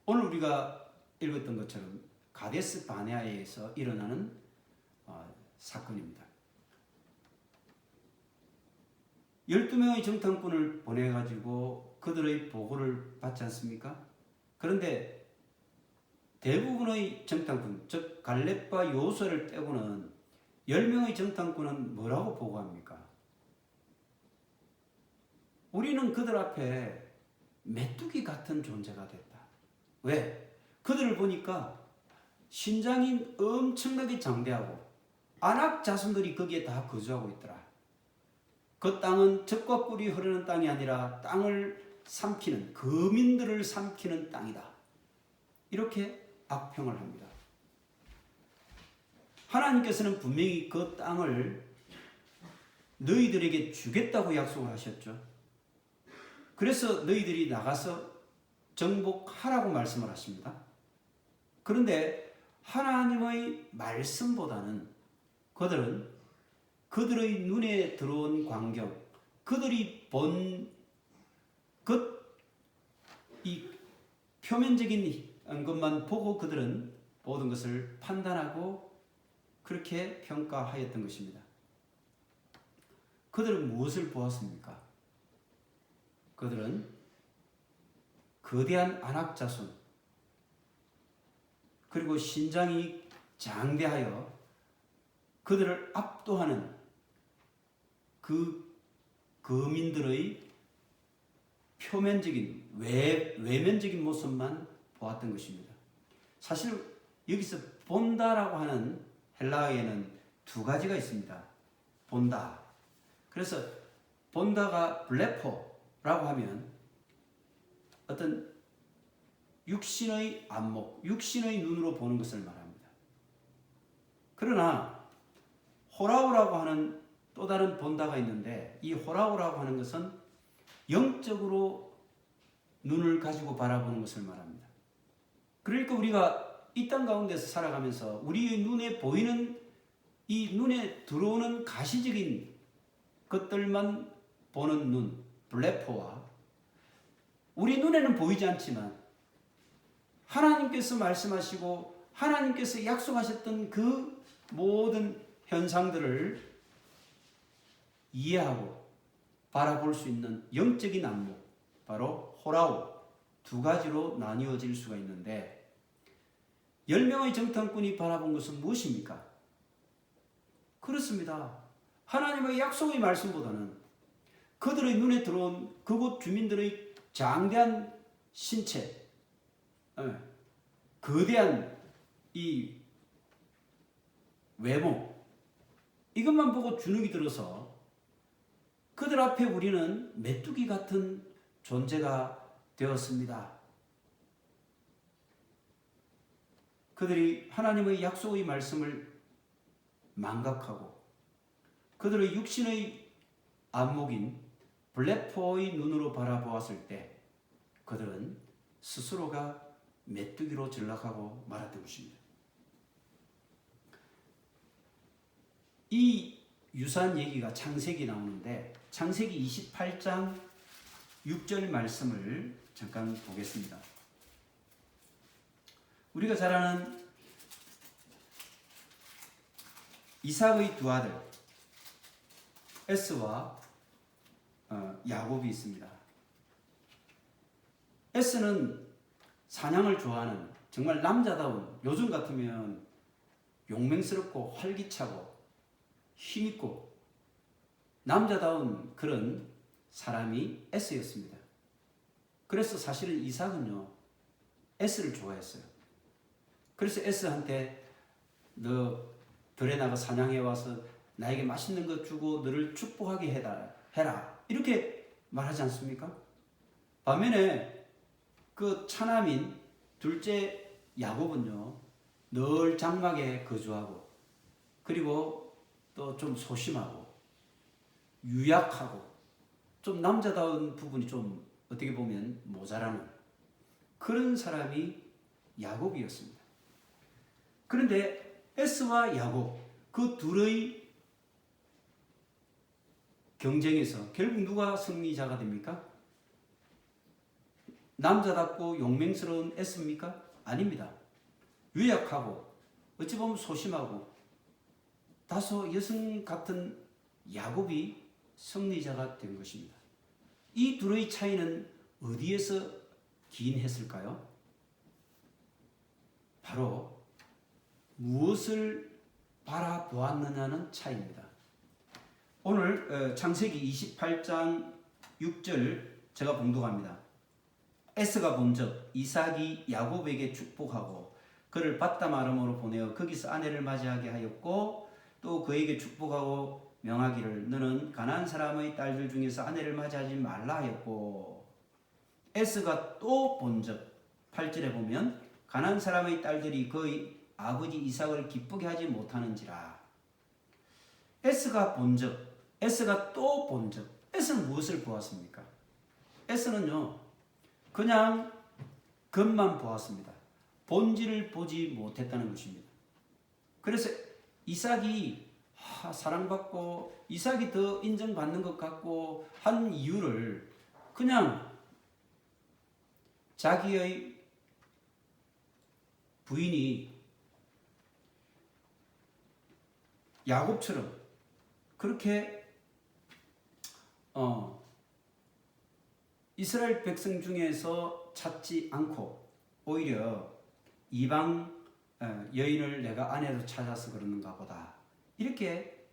오늘 우리가 읽었던 것처럼 가데스 바네아에서 일어나는 사건입니다. 12명의 정탐꾼을 보내가지고 그들의 보고를 받지 않습니까? 그런데 대부분의 정탐꾼, 즉 갈렙과 요수아를 빼고는 10명의 정탐꾼은 뭐라고 보고합니까? 우리는 그들 앞에 메뚜기 같은 존재가 됐다. 왜? 그들을 보니까 신장이 엄청나게 장대하고 안악 자손들이 거기에 다 거주하고 있더라. 그 땅은 젖과 꿀이 흐르는 땅이 아니라 땅을 삼키는, 거민들을 삼키는 땅이다, 이렇게 악평을 합니다. 하나님께서는 분명히 그 땅을 너희들에게 주겠다고 약속을 하셨죠. 그래서 너희들이 나가서 정복하라고 말씀을 하십니다. 그런데 하나님의 말씀보다는 그들은 그들의 눈에 들어온 광경, 그들이 본 이 표면적인 것만 보고 그들은 모든 것을 판단하고 그렇게 평가하였던 것입니다. 그들은 무엇을 보았습니까? 그들은 거대한 안악 자손, 그리고 신장이 장대하여 그들을 압도하는 그 거민들의 표면적인 외면적인 모습만 보았던 것입니다. 사실 여기서 본다라고 하는 헬라어에는 두 가지가 있습니다. 본다. 그래서 본다가 블레포라고 하면 어떤 육신의 안목, 육신의 눈으로 보는 것을 말합니다. 그러나 호라우라고 하는 또 다른 본다가 있는데 이 호라우라고 하는 것은 영적으로 눈을 가지고 바라보는 것을 말합니다. 그러니까 우리가 이 땅 가운데서 살아가면서 우리의 눈에 보이는 이 눈에 들어오는 가시적인 것들만 보는 눈, 블레포와 우리 눈에는 보이지 않지만 하나님께서 말씀하시고 하나님께서 약속하셨던 그 모든 현상들을 이해하고 바라볼 수 있는 영적인 안목, 바로 호라우, 두 가지로 나뉘어질 수가 있는데 10명의 정탐꾼이 바라본 것은 무엇입니까? 그렇습니다. 하나님의 약속의 말씀보다는 그들의 눈에 들어온 그곳 주민들의 장대한 신체, 거대한 이 외모, 이것만 보고 주눅이 들어서 그들 앞에 우리는 메뚜기 같은 존재가 되었습니다. 그들이 하나님의 약속의 말씀을 망각하고 그들의 육신의 안목인 블레포의 눈으로 바라보았을 때 그들은 스스로가 메뚜기로 전락하고 말았던 것입니다. 이 유사한 얘기가 창세기 나오는데 창세기 28장 6절 말씀을 잠깐 보겠습니다. 우리가 잘 아는 이삭의 두 아들 에스와 야곱이 있습니다. 에스는 사냥을 좋아하는 정말 남자다운, 요즘 같으면 용맹스럽고 활기차고 힘있고 남자다운 그런 사람이 에스였습니다. 그래서 사실은 이삭은요 에스를 좋아했어요. 그래서 에스한테 너 들에 나가 사냥해 와서 나에게 맛있는 것 주고 너를 축복하게 해라 이렇게 말하지 않습니까? 반면에 그 차남인 둘째 야곱은요 늘 장막에 거주하고 그리고 또 좀 소심하고 유약하고 좀 남자다운 부분이 좀 어떻게 보면 모자라는 그런 사람이 야곱이었습니다. 그런데 에스와 야곱 그 둘의 경쟁에서 결국 누가 승리자가 됩니까? 남자답고 용맹스러운 에스입니까? 아닙니다. 유약하고 어찌 보면 소심하고 다소 여성 같은 야곱이 승리자가 된 것입니다. 이 둘의 차이는 어디에서 기인했을까요? 바로 무엇을 바라보았느냐는 차이입니다. 오늘 창세기 28장 6절 제가 봉독합니다. 에스가 본즉 이삭이 야곱에게 축복하고 그를 바담 아람으로 보내어 거기서 아내를 맞이하게 하였고 또 그에게 축복하고 명하기를 너는 가나안 사람의 딸들 중에서 아내를 맞이하지 말라 하였고 에스가 또 본즉 8절에 보면 가나안 사람의 딸들이 그의 아버지 이삭을 기쁘게 하지 못하는지라. 에스가 본즉 에스가 또 본즉 에스는 무엇을 보았습니까? 에스는요 그냥 겉만 보았습니다. 본질을 보지 못했다는 것입니다. 그래서 이삭이 사랑받고 이삭이 더 인정받는 것 같고 한 이유를 그냥 자기의 부인이 야곱처럼 그렇게 이스라엘 백성 중에서 찾지 않고 오히려 이방 여인을 내가 아내로 찾아서 그러는가 보다 이렇게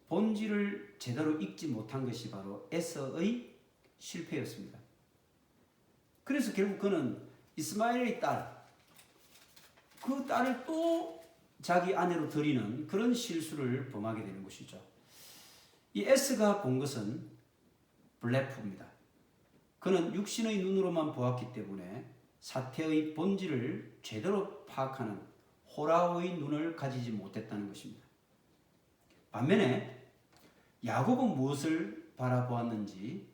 본질을 제대로 읽지 못한 것이 바로 에서의 실패였습니다. 그래서 결국 그는 이스마엘의 딸, 그 딸을 또 자기 아내로 들이는 그런 실수를 범하게 되는 것이죠. 이 에스가 본 것은 블레프입니다. 그는 육신의 눈으로만 보았기 때문에 사태의 본질을 제대로 파악하는 호라의 눈을 가지지 못했다는 것입니다. 반면에 야곱은 무엇을 바라보았는지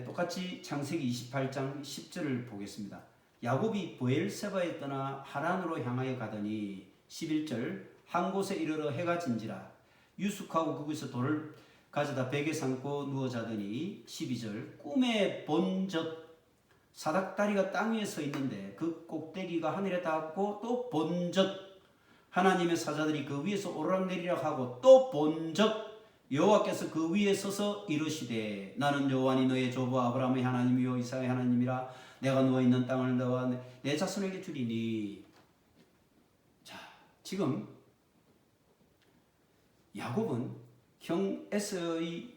똑같이 창세기 28장 10절을 보겠습니다. 야곱이 브엘세바에 떠나 하란으로 향하여 가더니 11절 한 곳에 이르러 해가 진지라 유숙하고 거기서 돌을 가져다 베개 삼고 누워 자더니 12절 꿈에 본적 사닥다리가 땅 위에 서 있는데 그 꼭대기가 하늘에 닿았고 또 본적 하나님의 사자들이 그 위에서 오르락내리락 하고 또 본적 여호와께서 그 위에 서서 이르시되 나는 여호와니 너의 조부 아브라함의 하나님이요 이삭의 하나님이라 내가 누워있는 땅을 너와 내 자손에게 주리니. 자, 지금 야곱은 형 에서의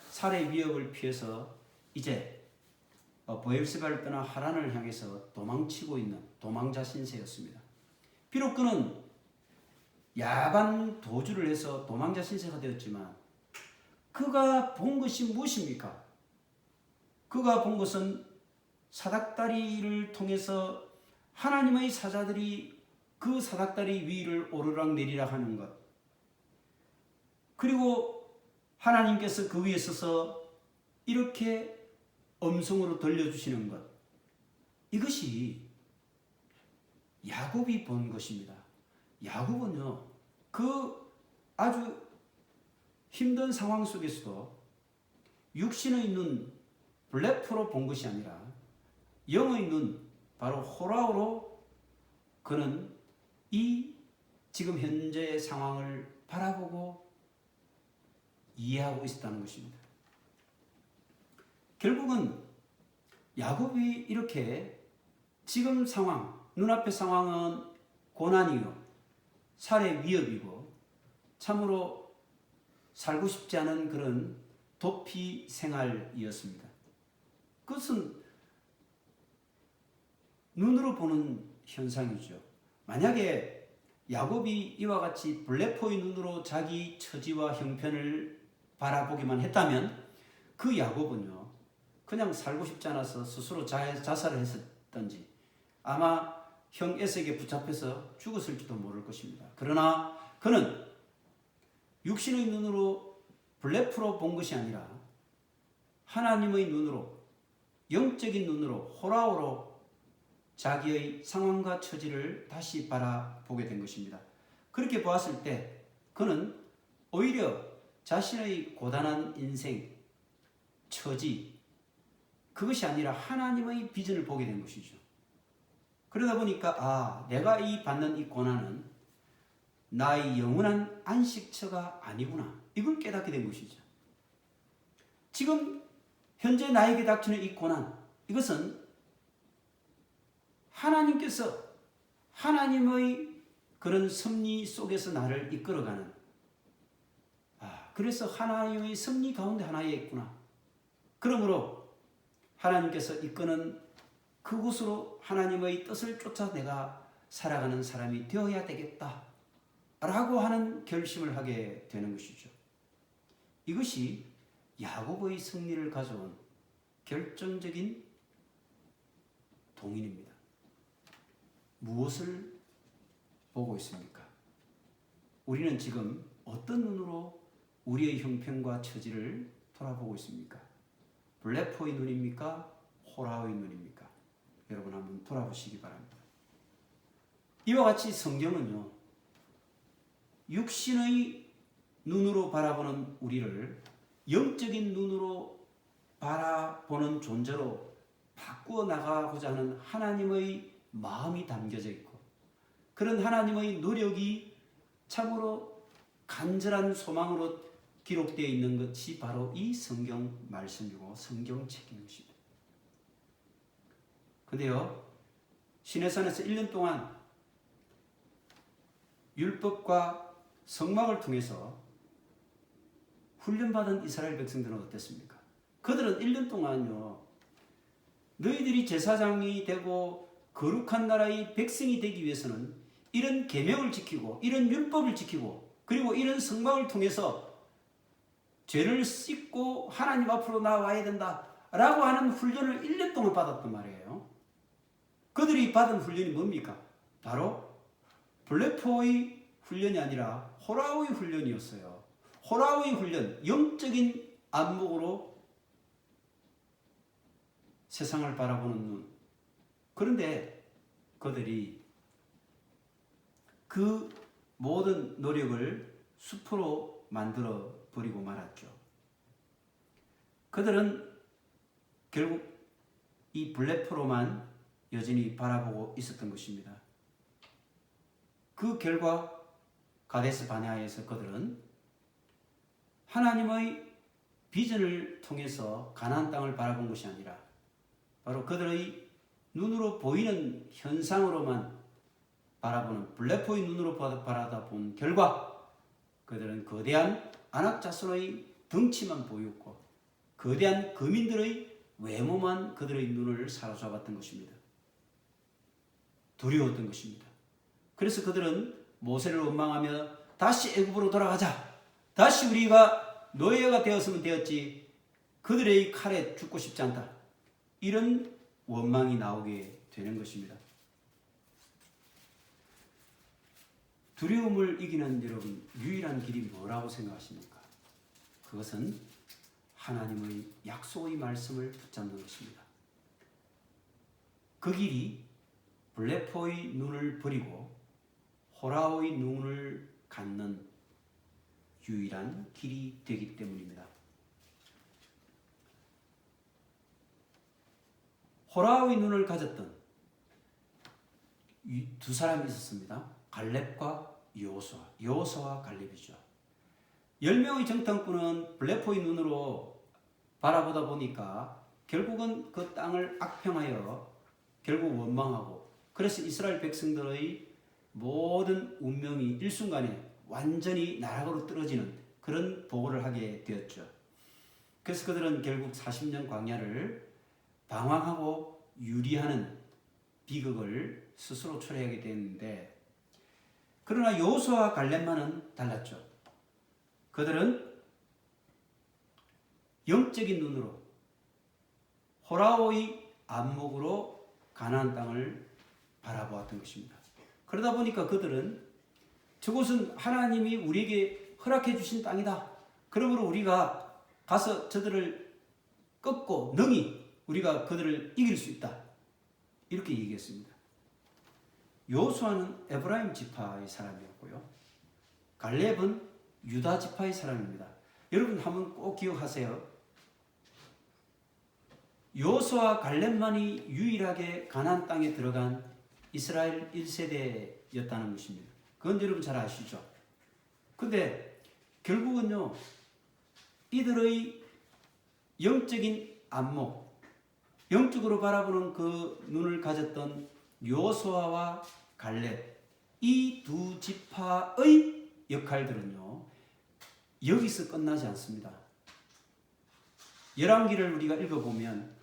살해 위협을 피해서 이제 브엘세바를 떠나 하란을 향해서 도망치고 있는 도망자 신세였습니다. 비록 그는 야반 도주를 해서 도망자 신세가 되었지만 그가 본 것이 무엇입니까? 그가 본 것은 사닥다리를 통해서 하나님의 사자들이 그 사닥다리 위를 오르락내리락 하는 것, 그리고 하나님께서 그 위에 서서 이렇게 음성으로 들려주시는 것, 이것이 야곱이 본 것입니다. 야곱은요, 그 아주 힘든 상황 속에서도 육신의 눈, 블레프로 본 것이 아니라 영의 눈, 바로 호라우로 그는 이 지금 현재의 상황을 바라보고 이해하고 있었다는 것입니다. 결국은 야곱이 이렇게 지금 상황, 눈앞의 상황은 고난이요, 살해 위협이고 참으로 살고 싶지 않은 그런 도피 생활이었습니다. 그것은 눈으로 보는 현상이죠. 만약에 야곱이 이와 같이 블레포의 눈으로 자기 처지와 형편을 바라보기만 했다면 그 야곱은요, 그냥 살고 싶지 않아서 스스로 자살을 했었던지 아마 형 에색에 붙잡혀서 죽었을지도 모를 것입니다. 그러나 그는 육신의 눈으로 블레프로 본 것이 아니라 하나님의 눈으로, 영적인 눈으로, 호라오로 자기의 상황과 처지를 다시 바라보게 된 것입니다. 그렇게 보았을 때 그는 오히려 자신의 고단한 인생, 처지, 그것이 아니라 하나님의 비전을 보게 된 것이죠. 그러다 보니까 내가 받는 이 고난은 나의 영원한 안식처가 아니구나, 이걸 깨닫게 된 것이죠. 지금 현재 나에게 닥치는 이 고난, 이것은 하나님께서 하나님의 그런 섭리 속에서 나를 이끌어가는, 그래서 하나님의 섭리 가운데 하나에 있구나. 그러므로 하나님께서 이끄는 그곳으로 하나님의 뜻을 쫓아 내가 살아가는 사람이 되어야 되겠다 라고 하는 결심을 하게 되는 것이죠. 이것이 야곱의 승리를 가져온 결정적인 동인입니다. 무엇을 보고 있습니까? 우리는 지금 어떤 눈으로 우리의 형편과 처지를 돌아보고 있습니까? 블레포의 눈입니까? 호라의 눈입니까? 여러분 한번 돌아보시기 바랍니다. 이와 같이 성경은요, 육신의 눈으로 바라보는 우리를 영적인 눈으로 바라보는 존재로 바꾸어 나가고자 하는 하나님의 마음이 담겨져 있고, 그런 하나님의 노력이 참으로 간절한 소망으로 기록되어 있는 것이 바로 이 성경 말씀이고 성경책인 것입니다. 근데요, 시내산에서 1년 동안 율법과 성막을 통해서 훈련받은 이스라엘 백성들은 어땠습니까? 그들은 1년 동안요, 너희들이 제사장이 되고 거룩한 나라의 백성이 되기 위해서는 이런 계명을 지키고 이런 율법을 지키고 그리고 이런 성막을 통해서 죄를 씻고 하나님 앞으로 나와야 된다라고 하는 훈련을 1년 동안 받았단 말이에요. 그들이 받은 훈련이 뭡니까? 바로 블레포의 훈련이 아니라 호라우의 훈련이었어요. 호라우의 훈련, 영적인 안목으로 세상을 바라보는 눈. 그런데 그들이 그 모든 노력을 수포로 만들어 버리고 말았죠. 그들은 결국 이 블레포로만 여전히 바라보고 있었던 것입니다. 그 결과 가데스 바네아에서 그들은 하나님의 비전을 통해서 가나안 땅을 바라본 것이 아니라 바로 그들의 눈으로 보이는 현상으로만 바라보는 블레포의 눈으로 바라다 본 결과 그들은 거대한 아낙 자손의 덩치만 보였고 거대한 거민들의 외모만 그들의 눈을 사로잡았던 것입니다. 두려웠던 것입니다. 그래서 그들은 모세를 원망하며 다시 애굽으로 돌아가자. 다시 우리가 노예가 되었으면 되었지. 그들의 칼에 죽고 싶지 않다. 이런 원망이 나오게 되는 것입니다. 두려움을 이기는 여러분 유일한 길이 뭐라고 생각하십니까? 그것은 하나님의 약속의 말씀을 붙잡는 것입니다. 그 길이 블레포의 눈을 버리고 호라의 눈을 갖는 유일한 길이 되기 때문입니다. 호라의 눈을 가졌던 두 사람이 있었습니다. 갈렙과 여호수아 갈렙이죠. 10명의 정탐꾼은 블레포의 눈으로 바라보다 보니까 결국은 그 땅을 악평하여 결국 원망하고 그래서 이스라엘 백성들의 모든 운명이 일순간에 완전히 나락으로 떨어지는 그런 보고를 하게 되었죠. 그래서 그들은 결국 40년 광야를 방황하고 유리하는 비극을 스스로 초래하게 되었는데 그러나 여호수아와 갈렙만은 달랐죠. 그들은 영적인 눈으로 호라오의 안목으로 가나안 땅을 바라보았던 것입니다. 그러다 보니까 그들은 저곳은 하나님이 우리에게 허락해 주신 땅이다. 그러므로 우리가 가서 저들을 꺾고 능히 우리가 그들을 이길 수 있다. 이렇게 얘기했습니다. 여호수아는 에브라임 지파의 사람이었고요. 갈렙은 유다 지파의 사람입니다. 여러분 한번 꼭 기억하세요. 여호수아 갈렙만이 유일하게 가나안 땅에 들어간 이스라엘 1세대였다는 것입니다. 그건 여러분 잘 아시죠? 근데 결국은요. 이들의 영적인 안목, 영적으로 바라보는 그 눈을 가졌던 여호수아와 갈렙 이 두 지파의 역할들은요. 여기서 끝나지 않습니다. 열왕기를 우리가 읽어보면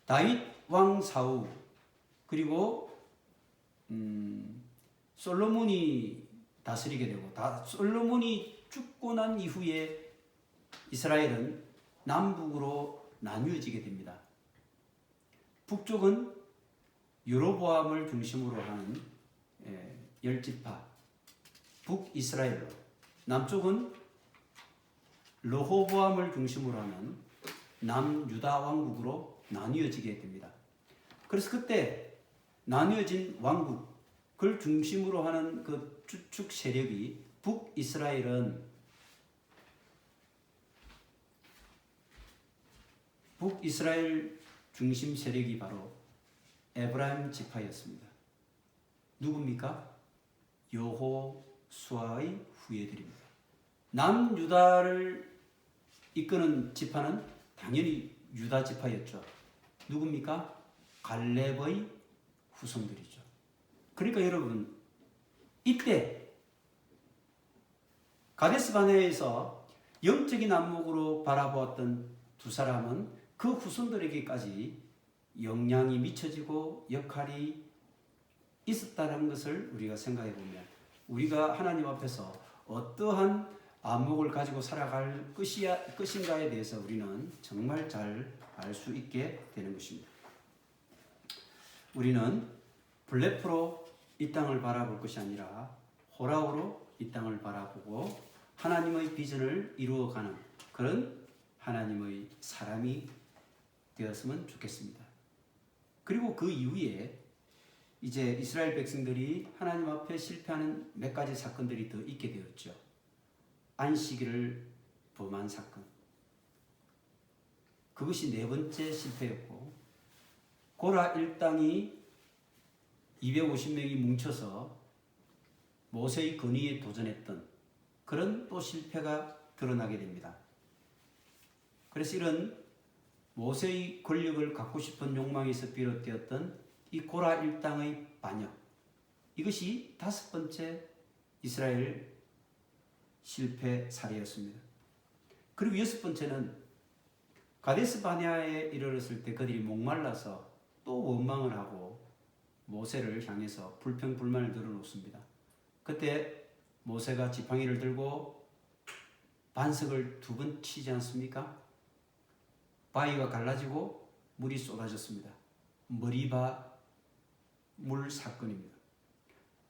다윗 왕 사후 그리고 솔로몬이 다스리게 되고 솔로몬이 죽고 난 이후에 이스라엘은 남북으로 나뉘어지게 됩니다. 북쪽은 여로보암을 중심으로 하는 10지파 북이스라엘로, 남쪽은 르호보암을 중심으로 하는 남유다 왕국으로 나뉘어지게 됩니다. 그래서 그때 나뉘어진 왕국을 중심으로 하는 그 주축 세력이 북이스라엘 중심 세력이 바로 에브라임 지파였습니다. 누굽니까? 여호수아의 후예들입니다. 남유다를 이끄는 지파는 당연히 유다 지파였죠. 누굽니까? 갈렙의 후손들이죠. 그러니까 여러분 이때 가데스 바네아에서 영적인 안목으로 바라보았던 두 사람은 그 후손들에게까지 영향이 미쳐지고 역할이 있었다는 것을 우리가 생각해 보면 우리가 하나님 앞에서 어떠한 안목을 가지고 살아갈 것인가에 대해서 우리는 정말 잘 알 수 있게 되는 것입니다. 우리는 블레프로 이 땅을 바라볼 것이 아니라 호라우로 이 땅을 바라보고 하나님의 비전을 이루어가는 그런 하나님의 사람이 되었으면 좋겠습니다. 그리고 그 이후에 이제 이스라엘 백성들이 하나님 앞에 실패하는 몇 가지 사건들이 더 있게 되었죠. 안식일을 범한 사건. 그것이 네 번째 실패였고, 고라 일당이 250명이 뭉쳐서 모세의 건의에 도전했던 그런 또 실패가 드러나게 됩니다. 그래서 이런 모세의 권력을 갖고 싶은 욕망에서 비롯되었던 이 고라 일당의 반역, 이것이 다섯 번째 이스라엘 실패 사례였습니다. 그리고 여섯 번째는 가데스 바네아에 이르렀을 때 그들이 목말라서 또 원망을 하고 모세를 향해서 불평불만을 늘어놓습니다. 그때 모세가 지팡이를 들고 반석을 두 번 치지 않습니까? 바위가 갈라지고 물이 쏟아졌습니다. 머리바 물 사건입니다.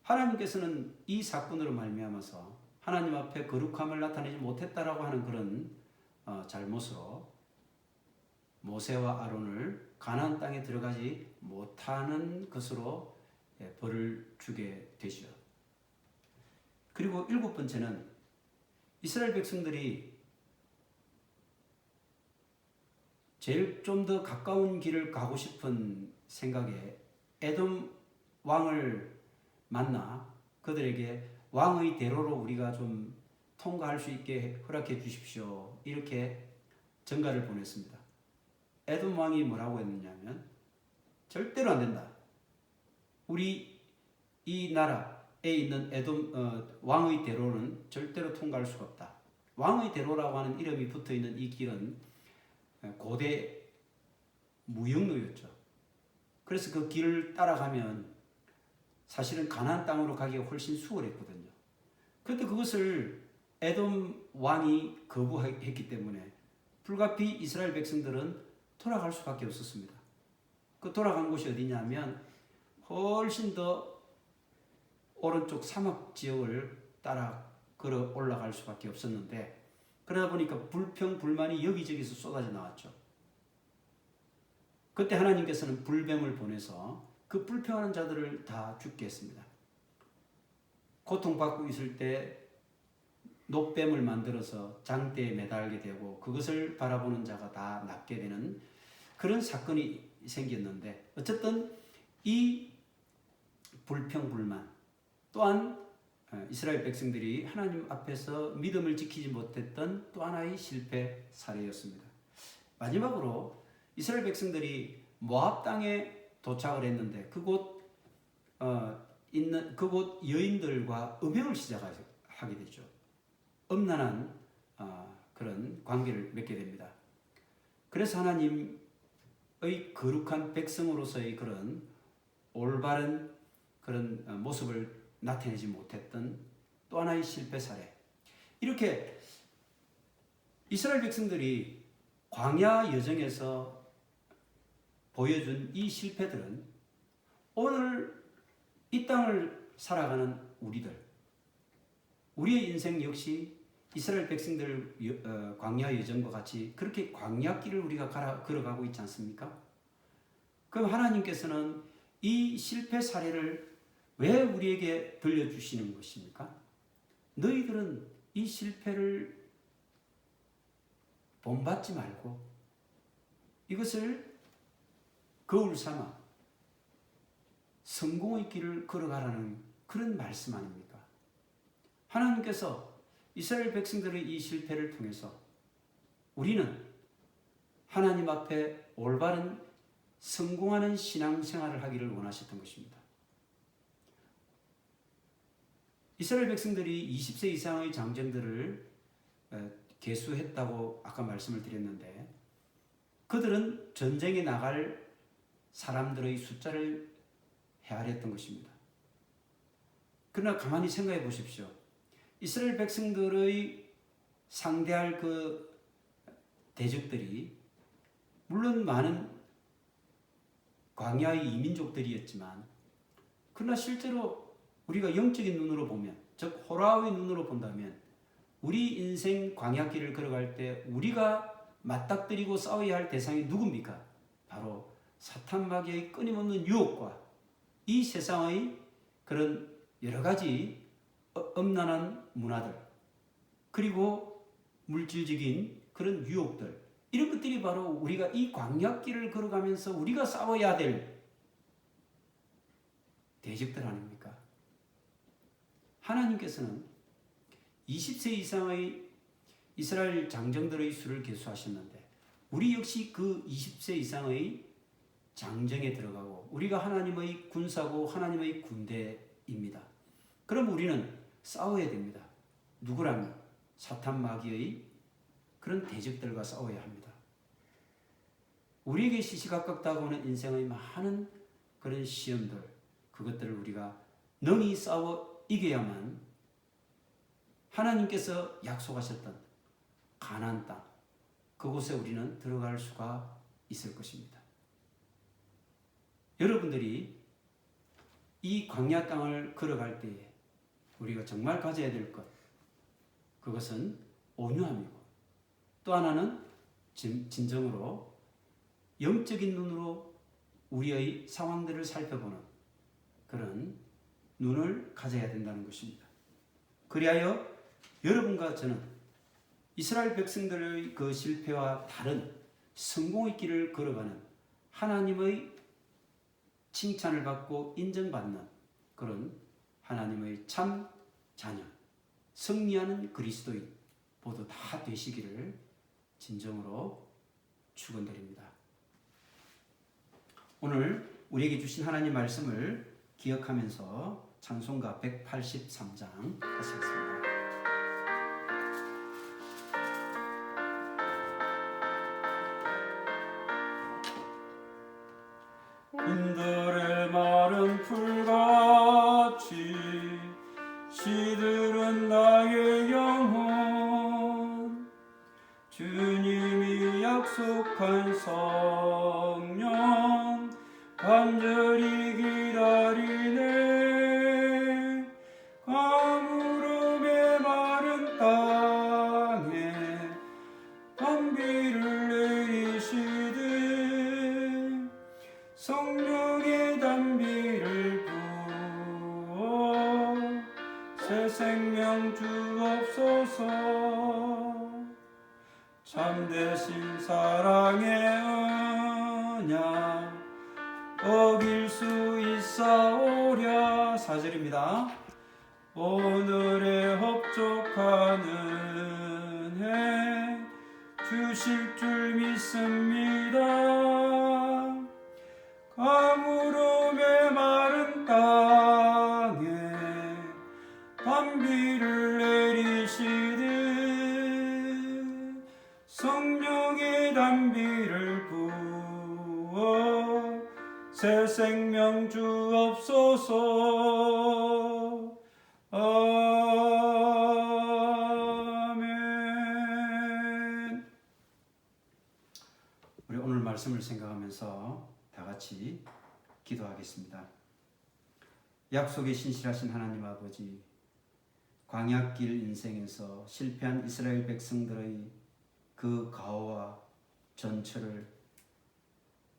하나님께서는 이 사건으로 말미암아서 하나님 앞에 거룩함을 나타내지 못했다라고 하는 그런 잘못으로 모세와 아론을 가나안 땅에 들어가지 못하는 것으로 벌을 주게 되죠. 그리고 일곱 번째는 이스라엘 백성들이 제일 좀 더 가까운 길을 가고 싶은 생각에 에돔 왕을 만나 그들에게 왕의 대로로 우리가 좀 통과할 수 있게 허락해 주십시오. 이렇게 전가를 보냈습니다. 에돔 왕이 뭐라고 했느냐면 절대로 안 된다. 우리 이 나라에 있는 에돔 왕의 대로는 절대로 통과할 수가 없다. 왕의 대로라고 하는 이름이 붙어 있는 이 길은 고대 무역로였죠. 그래서 그 길을 따라가면 사실은 가나안 땅으로 가기가 훨씬 수월했거든요. 그런데 그것을 에돔 왕이 거부했기 때문에 불가피 이스라엘 백성들은 돌아갈 수밖에 없었습니다. 그 돌아간 곳이 어디냐면 훨씬 더 오른쪽 사막 지역을 따라 걸어 올라갈 수밖에 없었는데 그러다 보니까 불평불만이 여기저기서 쏟아져 나왔죠. 그때 하나님께서는 불뱀을 보내서 그 불평하는 자들을 다 죽게 했습니다. 고통받고 있을 때 노뱀을 만들어서 장대에 매달게 되고 그것을 바라보는 자가 다 낫게 되는 그런 사건이 생겼는데 어쨌든 이 불평불만 또한 이스라엘 백성들이 하나님 앞에서 믿음을 지키지 못했던 또 하나의 실패 사례였습니다. 마지막으로 이스라엘 백성들이 모압 땅에 도착을 했는데 그곳 여인들과 음행을 시작하게 되죠. 음란한 그런 관계를 맺게 됩니다. 그래서 하나님의 거룩한 백성으로서의 그런 올바른 그런 모습을 나타내지 못했던 또 하나의 실패 사례. 이렇게 이스라엘 백성들이 광야 여정에서 보여준 이 실패들은 오늘 이 땅을 살아가는 우리의 인생 역시 이스라엘 백성들 광야 여정과 같이 그렇게 광야길을 우리가 걸어가고 있지 않습니까? 그럼 하나님께서는 이 실패 사례를 왜 우리에게 들려주시는 것입니까? 너희들은 이 실패를 본받지 말고 이것을 거울 삼아 성공의 길을 걸어가라는 그런 말씀 아닙니까? 하나님께서 이스라엘 백성들의 이 실패를 통해서 우리는 하나님 앞에 올바른 성공하는 신앙생활을 하기를 원하셨던 것입니다. 이스라엘 백성들이 20세 이상의 장정들을 계수했다고 아까 말씀을 드렸는데 그들은 전쟁에 나갈 사람들의 숫자를 헤아렸던 것입니다. 그러나 가만히 생각해 보십시오. 이스라엘 백성들의 상대할 그 대적들이 물론 많은 광야의 이민족들이었지만, 그러나 실제로 우리가 영적인 눈으로 보면, 즉 호라의 눈으로 본다면, 우리 인생 광야길을 걸어갈 때 우리가 맞닥뜨리고 싸워야 할 대상이 누굽니까? 바로 사탄 마귀의 끊임없는 유혹과 이 세상의 그런 여러 가지 엄난한 문화들, 그리고 물질적인 그런 유혹들, 이런 것들이 바로 우리가 이 광야길을 걸어가면서 우리가 싸워야 될 대적들 아닙니까? 하나님께서는 20세 이상의 이스라엘 장정들의 수를 계수하셨는데, 우리 역시 그 20세 이상의 장정에 들어가고 우리가 하나님의 군사고 하나님의 군대입니다. 그럼 우리는 싸워야 됩니다. 누구라면 사탄 마귀의 그런 대적들과 싸워야 합니다. 우리에게 시시각각 다가오는 인생의 많은 그런 시험들, 그것들을 우리가 능히 싸워 이겨야만 하나님께서 약속하셨던 가나안 땅, 그곳에 우리는 들어갈 수가 있을 것입니다. 여러분들이 이 광야 땅을 걸어갈 때에 우리가 정말 가져야 될 것, 그것은 온유함이고, 또 하나는 진정으로 영적인 눈으로 우리의 상황들을 살펴보는 그런 눈을 가져야 된다는 것입니다. 그리하여 여러분과 저는 이스라엘 백성들의 그 실패와 다른 성공의 길을 걸어가는 하나님의 칭찬을 받고 인정받는 그런 하나님의 참 자녀, 승리하는 그리스도인 모두 다 되시기를 진정으로 축원드립니다. 오늘 우리에게 주신 하나님 말씀을 기억하면서 찬송가 183장 하시겠습니다. 인들의 마른 풀같이 시들은 나의 영혼, 주님이 약속한 성령 간절히 기다리네. 가물음의 마른 땅에 단비를 내리시듯 성령의 단비를 부어 새 생명 주옵소서. 참되신 사랑의 언약 어길 수 있사오랴. 4절입니다. 오늘의 흡족한 은혜 주실 줄 믿습니다. 가물음의 마른 땅에 단비를 내리시듯 성령의 단비를 부어 새 생명 주옵소서. 아멘. 우리 오늘 말씀을 생각하면서 다 같이 기도하겠습니다. 약속에 신실하신 하나님 아버지, 광야길 인생에서 실패한 이스라엘 백성들의 그 가오와 전철을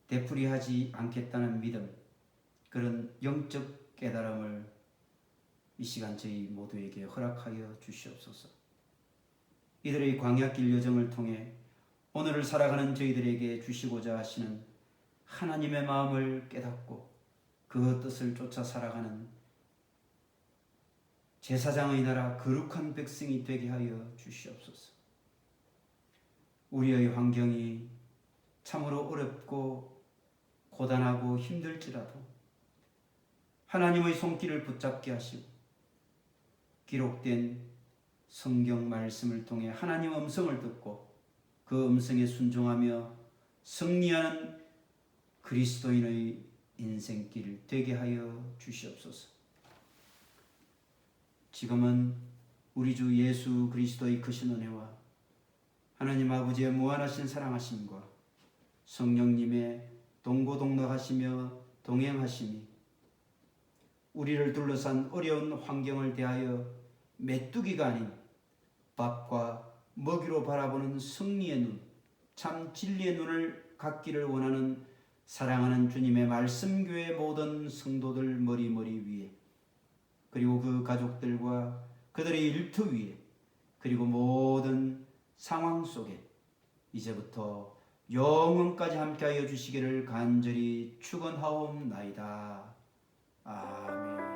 되풀이하지 않겠다는 믿음, 그런 영적 깨달음을 이 시간 저희 모두에게 허락하여 주시옵소서. 이들의 광야길 여정을 통해 오늘을 살아가는 저희들에게 주시고자 하시는 하나님의 마음을 깨닫고 그 뜻을 쫓아 살아가는 제사장의 나라 거룩한 백성이 되게 하여 주시옵소서. 우리의 환경이 참으로 어렵고 고단하고 힘들지라도 하나님의 손길을 붙잡게 하시고 기록된 성경 말씀을 통해 하나님 음성을 듣고 그 음성에 순종하며 승리하는 그리스도인의 인생길 되게 하여 주시옵소서. 지금은 우리 주 예수 그리스도의 크신 은혜와 하나님 아버지의 무한하신 사랑하심과 성령님의 동고동락하시며 동행하심이 우리를 둘러싼 어려운 환경을 대하여 메뚜기가 아닌 밥과 먹이로 바라보는 승리의 눈, 참 진리의 눈을 갖기를 원하는 사랑하는 주님의 말씀교회 모든 성도들 머리머리 위에, 그리고 그 가족들과 그들의 일터 위에, 그리고 모든 상황 속에 이제부터 영원까지 함께하여 주시기를 간절히 축원하옵나이다. 아멘.